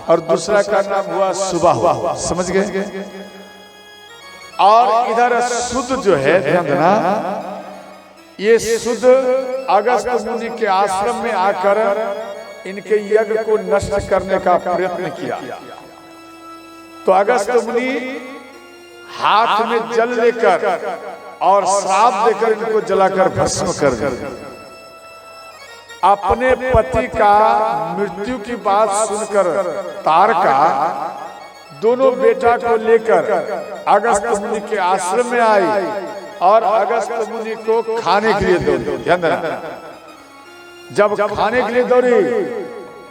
और दूसरा का नाम हुआ सुबाहु। समझ गए? और इधर शुद्ध जो है, ध्यान देना, ये शुद्ध अगस्त मुनि के आश्रम में आकर इनके यज्ञ को नष्ट करने का प्रयत्न किया। तो अगस्त मुनि हाथ में जल लेकर और श्राप देकर इनको जलाकर भस्म कर दिया। अपने पति का मृत्यु की बात सुनकर तारका दोनों बेटा को लेकर अगस्त मुनि के आश्रम में आई और अगस्त मुनि को खाने के लिए दौड़ी। ध्यान देना, जब खाने के लिए दौड़ी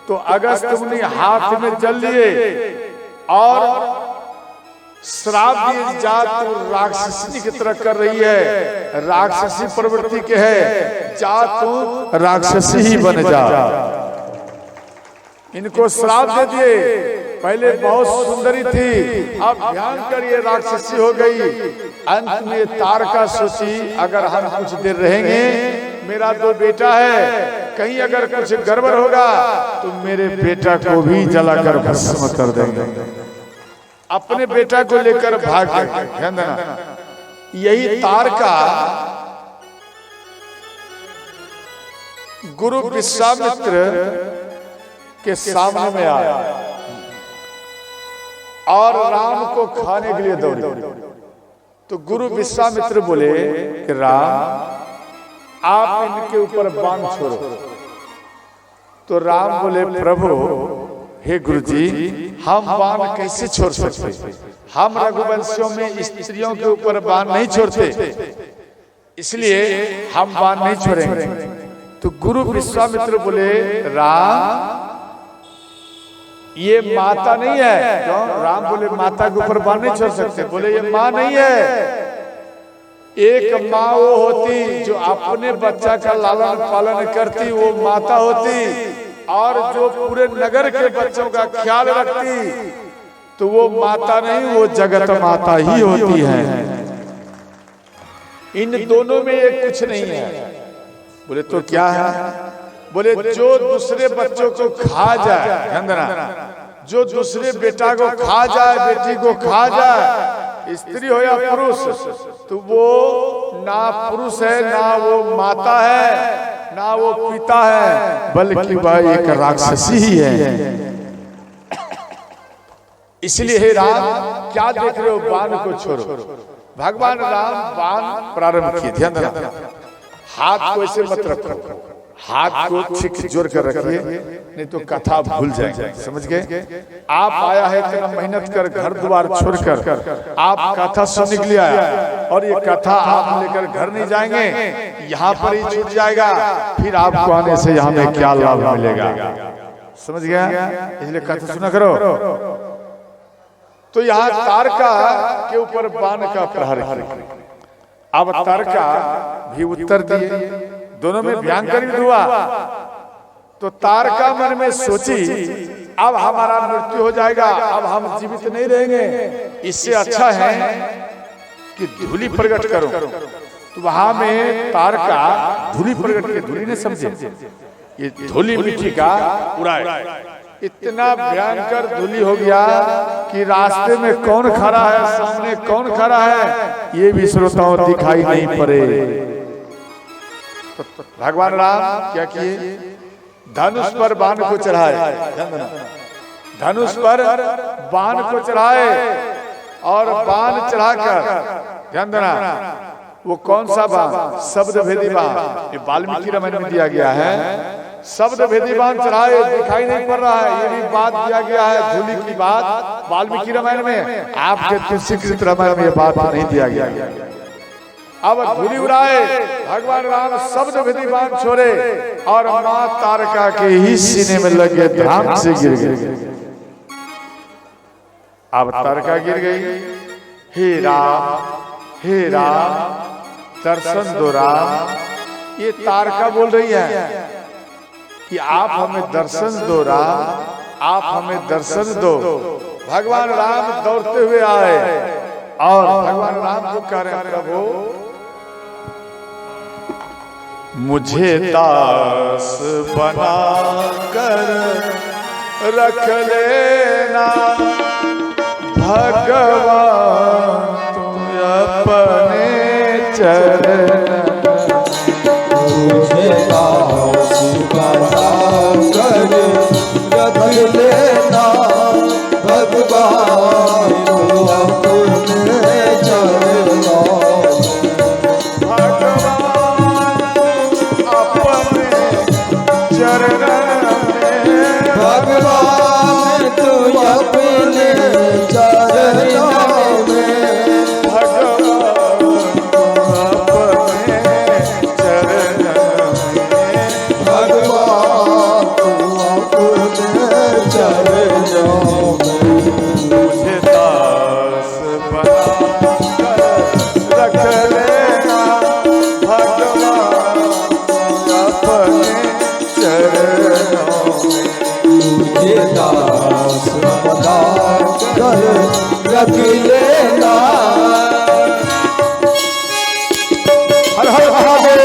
तो अगस्त मुनि हाथ में जल लिए और श्राप दिए, जा तू राक्षसी की तरह कर रही है, राक्षसी प्रवृत्ति के है, जा तू राक्षसी ही बन जा। इनको श्राप दे दिए। पहले बहुत सुंदरी थी, अब ध्यान कर ये राक्षसी हो गई। अंत में तारका सोची, अगर हम कुछ देर रहेंगे, मेरा 2 बेटा है, कहीं अगर कुछ गड़बड़ होगा तो मेरे बेटा को भी जलाकर भस्म कर देंगे। अपने बेटा को लेकर भाग गए। ध्यान देना, यही तारका गुरु विश्वामित्र के सामने में आया और राम को खाने के लिए दौड़ी। तो गुरु विश्वामित्र बोले कि राम, आप इनके ऊपर बाण छोड़ो। तो राम बोले, प्रभु हे गुरुजी, हम बाण कैसे छोड़ सकते? हम रघुवंशियों में स्त्रियों के ऊपर बाण नहीं छोड़ते, इसलिए हम बाण नहीं छोड़ेंगे। तो गुरु विश्वामित्र बोले, राम ये माता नहीं है। क्यों? राम बोले, माता के ऊपर बाण नहीं छोड़ सकते। बोले, ये माँ नहीं है। एक माँ वो होती जो अपने बच्चा का लालन पालन करती, वो माता होती, और जो पूरे नगर के बच्चों का ख्याल रखती, तो वो माता नहीं, वो जगत माता ही होती है। इन दोनों में एक कुछ नहीं है। बोले, तो क्या है? बोले, जो दूसरे बच्चों को खा जाए, ध्यान देना, जो दूसरे बेटा को खा जाए, बेटी को खा जाए, स्त्री हो या पुरुष, तो वो ना पुरुष है, ना वो माता है, ना वो पिता है, बल्कि वह एक राक्षसी ही है। इसलिए हे राम, क्या देख रहे हो? बाण को छोड़ो। भगवान राम बाण प्रारंभ किए। ध्यान देना, हाथ को ऐसे मत रखो, हाथ को ठीक जोड़ कर रखिए, नहीं तो कथा भूल जाएंगे। समझ गए? आप आया है इतना मेहनत कर, घर द्वार छोड़कर आप कथा सुनने के लिए आया, और ये कथा आप लेकर घर नहीं जाएंगे, यहाँ पर ही छूट जाएगा, फिर आपको आने से यहाँ में क्या लाभ मिलेगा? समझ गया? इसलिए कथा सुना करो। तो यहाँ तारका के ऊपर बाण का प्रहार किया। अब तारका भी उत्तर दिए, दोनों में भयंकर युद्ध हुआ। तो तारका मन में सोची, अब हमारा मृत्यु हो जाएगा, अब हम जीवित नहीं रहेंगे, इससे अच्छा है कि धूलि प्रकट करो। तो वहां में तारका धूलि प्रकट के, धूलि ने समझे, ये धूलि मिट्टी का उड़ाए। इतना भयंकर धूलि हो गया कि रास्ते में कौन खड़ा है, सामने कौन खड़ा है, ये भी श्रोताओं दिखाई नहीं पड़े। तो भगवान राम क्या किए? धनुष पर बाण को चढ़ाए। धनुष पर बाण को चढ़ाए और बाण चढ़ाकर, ध्यान देना, वो कौन सा बाण? शब्द भेदी बाण। ये वाल्मीकि रामायण में दिया गया है। शब्द भेदी बाण चढ़ाए, दिखाई नहीं पड़ रहा है। ये भी बात दिया गया है झूली की बात वाल्मीकि रामायण में, आपके तुलसीकृत रामायण में ये बात नहीं दिया गया। अब धूली उड़ाए, भगवान राम शब्द भेदी बाण छोड़े और मां तारका के ही सीने में लगे धाम से गिर गए। अब तारका गिर गई। हे राम दर्शन दो राम। ये तारका बोल रही है कि आप हमें दर्शन दो राम, आप हमें दर्शन दो। भगवान राम दौड़ते हुए आए और भगवान राम को कह रहे हैं प्रभु मुझे दास बना कर रख लेना भगवान तुम अपने चरण। मुझे दास बना कर रख लेना भगवान तुम अपने चरणों। भगवान तुम अपने चरणों में, भगवान अपने चरणों में, भगवान तुम अपने चरणों में। मुझे दास बना कर रख लेना भगवान अपने चरणों में। मुझे दास बना कर रख लेना। हर हर महादेव।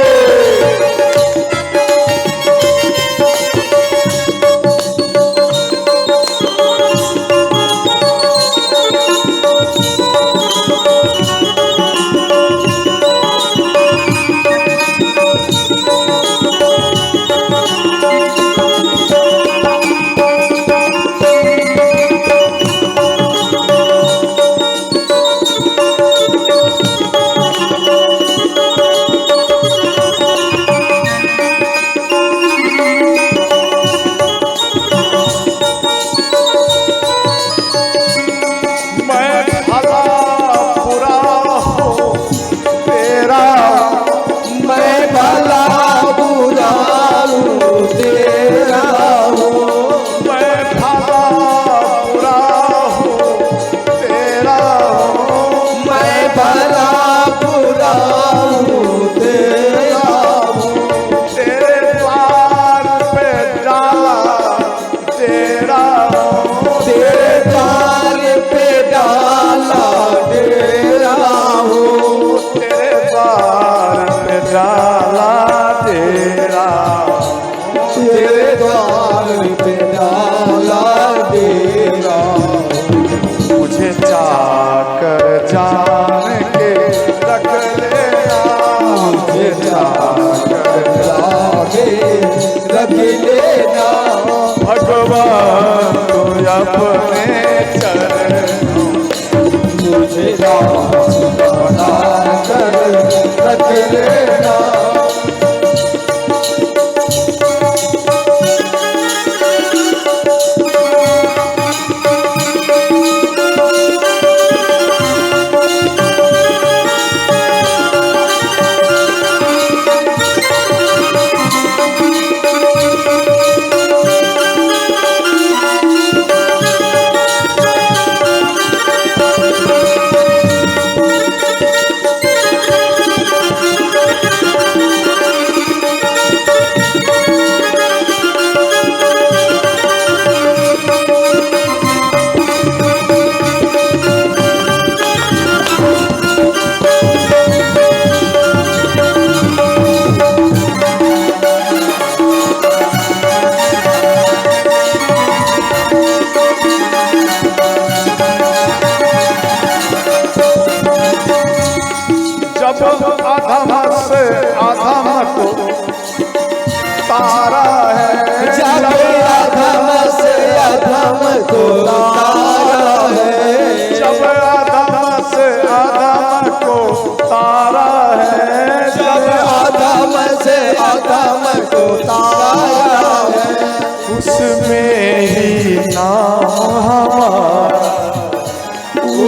भगवान तुम अपने चरणों। मुझे दास बना कर रख लेना।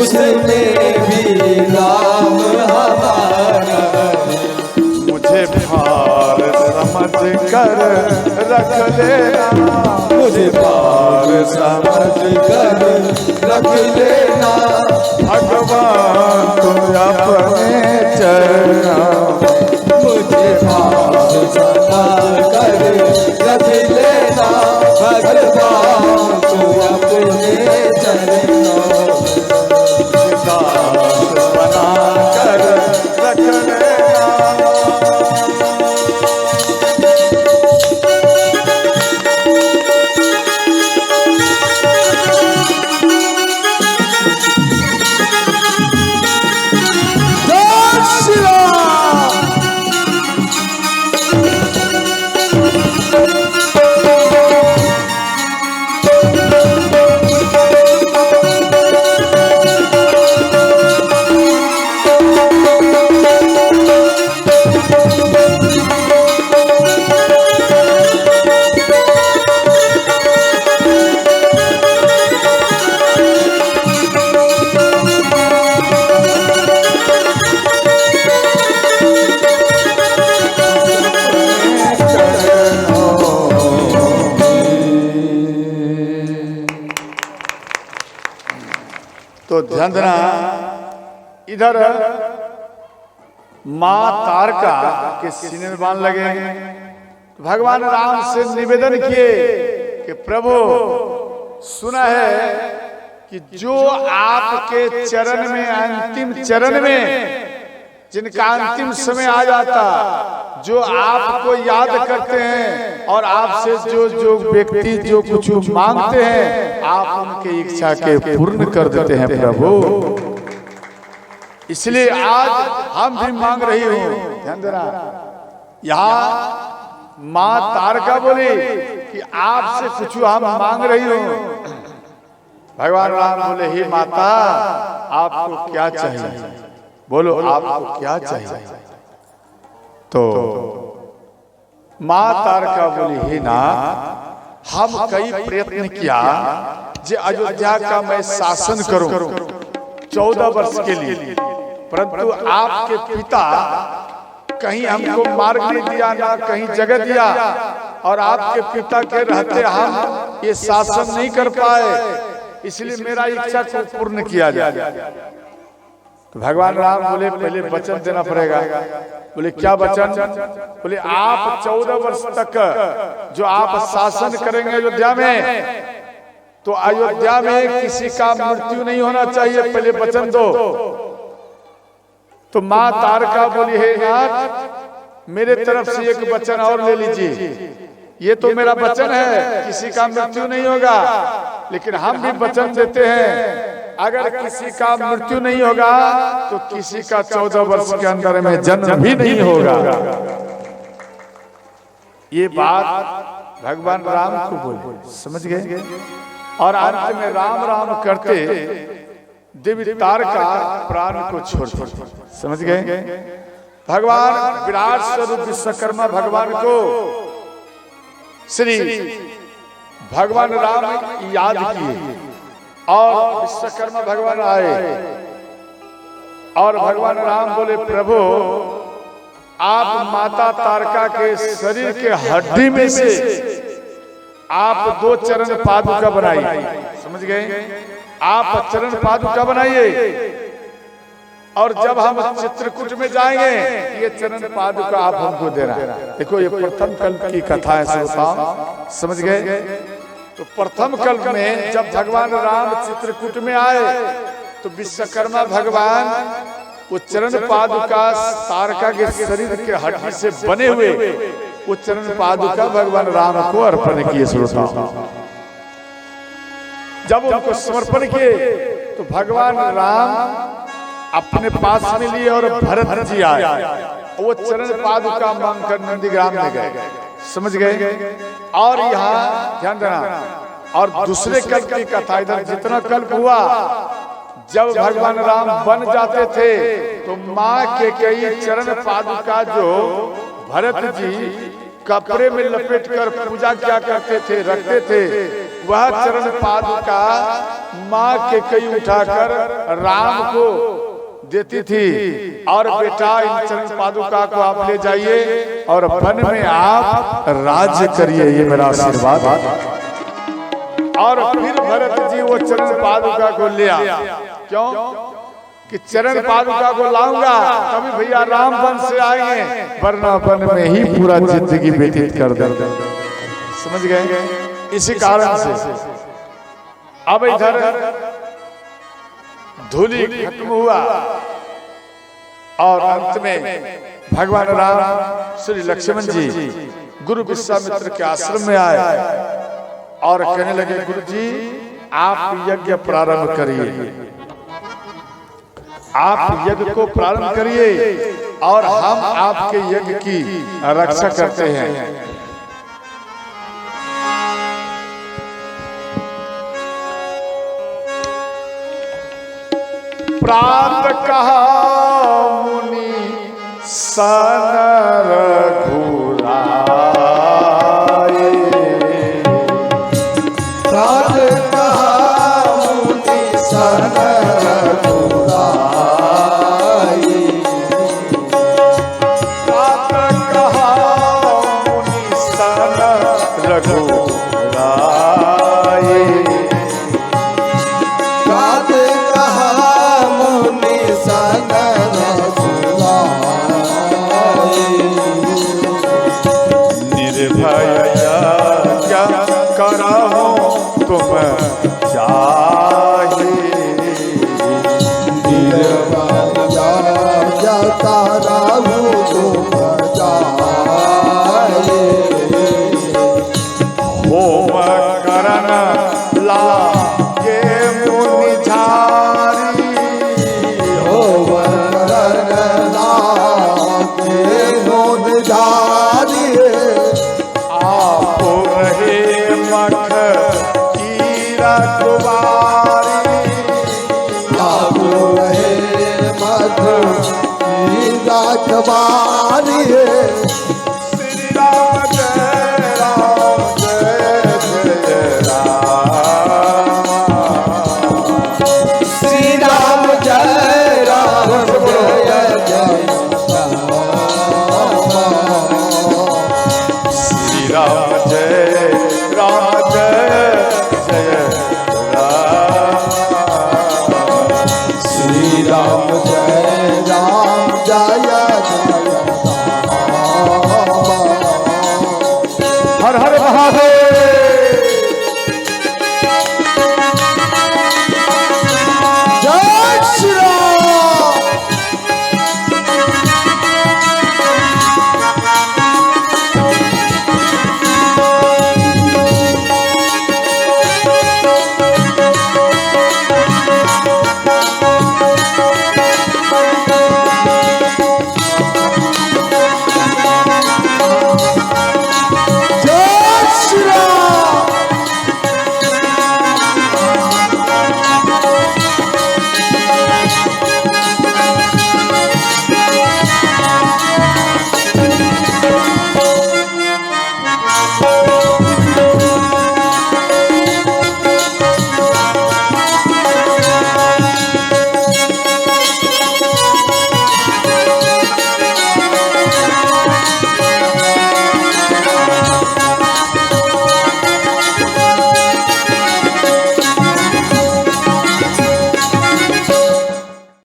उसमें भी नाम हमारा मुझे भार समझ कर रख लेना, मुझे पार समझ कर रख लेना भगवान तुम अपने चरणों मुझे पार समझ कर रख लेना भगवान तू अपने चरणों दास बना कर रख लेना। जय श्री राम। तो ध्यान देना, इधर मां तारका के सीने में बाण लगे। तो भगवान राम से निवेदन किए कि प्रभु सुना है कि जो आपके चरण में अंतिम चरण में जिनका अंतिम समय आ जाता, जो आपको याद करते हैं और आपसे जो व्यक्ति जो कुछ मांगते हैं आप उनकी इच्छा के पूर्ण कर देते हैं प्रभु। इसलिए आज हम भी मांग रही हूँ, ध्यान देना, यहाँ माँ तारका बोली कि आपसे कुछ हम मांग रही हूँ। भगवान राम बोले हे माता आपको क्या चाहिए, बोलो आपको क्या चाहिए। तो मां तारका बोली हे नाथ हम कई प्रयत्न किया जे अयोध्या का मैं शासन करूं 14 वर्ष के लिए, परंतु आपके पिता कहीं हमको मार्ग नहीं दिया, ना कहीं जगह दिया, और आपके पिता के रहते हम ये शासन नहीं कर पाए, इसलिए मेरा इच्छा को पूर्ण किया जाए। तो भगवान राम बोले पहले वचन देना पड़ेगा। बोले क्या वचन? बोले आप 14 वर्ष तक जो आप शासन करेंगे अयोध्या में, तो अयोध्या में किसी का मृत्यु नहीं होना चाहिए, पहले वचन दो। तो मां तारका बोली हे नाथ मेरे तरफ से एक वचन और ले लीजिए, ये तो मेरा वचन है किसी का मृत्यु नहीं होगा, लेकिन हम भी वचन देते हैं अगर किसी का मृत्यु नहीं होगा तो किसी का 14 वर्ष के अंदर में जन्म भी नहीं होगा। ये बात भगवान राम को बोले, समझ गए? और अंत में राम राम करते देवी तारका प्राण को छोड़ दी, समझ गए? भगवान विराट स्वरूप विश्वकर्मा भगवान को श्री भगवान राम याद किए और विश्वकर्मा भगवान आए और भगवान राम बोले प्रभु आप माता तारका के शरीर के हड्डी में से आप 2 चरण पादुका बनाइए, समझ गए? आप चरण पादुका बनाइए और जब हम चित्रकूट में जाएंगे ये चरण पादुका आप हमको देना। देखो ये प्रथम कल्प की कथा है श्रोता, समझ गए? तो प्रथम कल्प में जब भगवान राम चित्रकूट में आए तो विश्वकर्मा भगवान वो चरण पादुका तारका के शरीर के हड्डी से बने हुए वो चरण पादुका भगवान राम को अर्पण किए। श्रोता जब उनको समर्पण किए तो भगवान राम अपने पास में लिए और भरत जी आए, वो चरण पादुका मांगकर नंदीग्राम में गए, समझ गए? और यहाँ ध्यान देना, और दूसरे कल्प की कथा इधर जितना कल्प हुआ जब भगवान राम बन जाते थे तो माँ के कई चरण पादुका जो भरत जी कपड़े में लपेट कर पूजा क्या करते थे, रखते थे, वह चरण पादुका माँ के कई उठाकर राम को देती थी और बेटा इन चरण पादुका को आप ले जाइए और वन में आप राज्य करिए, ये मेरा आशीर्वाद। और फिर भरत जी वो चरण पादुका को ले आए। क्यों कि चरण पादुका को लाऊंगा तभी भैया राम वन से आएंगे, वरना वन में ही पूरा जिंदगी व्यतीत कर देंगे। समझ गए? इसी कारण से अब इधर धूलि खत्म हुआ और अंत में भगवान राम श्री लक्ष्मण जी गुरु विश्वामित्र के आश्रम में आए और कहने लगे, गुरु जी आप यज्ञ प्रारंभ करिए, आप यज्ञ को प्रारंभ करिए और हम आपके यज्ञ की रक्षा करते हैं। प्रात कहा मुनि सन रघुराए, प्रात कहा मुनि सन रघुराए, प्रात कहा मुनि सन रघुराए, प्रात कहा मुनि सन रघुराए, निर्भय क्या करहु तुम चाहे, ताराहु तुम जाए, होम करन लागे मुनि झारी, होम करन लागे मुनि झारी, आप रहे मख की रखवारी, आप रहे मख की रखवारी, श्री राम जय राम जय जय राम, श्री राम जय राम जय जय श्री राम जय राम जय जय राम, श्री राम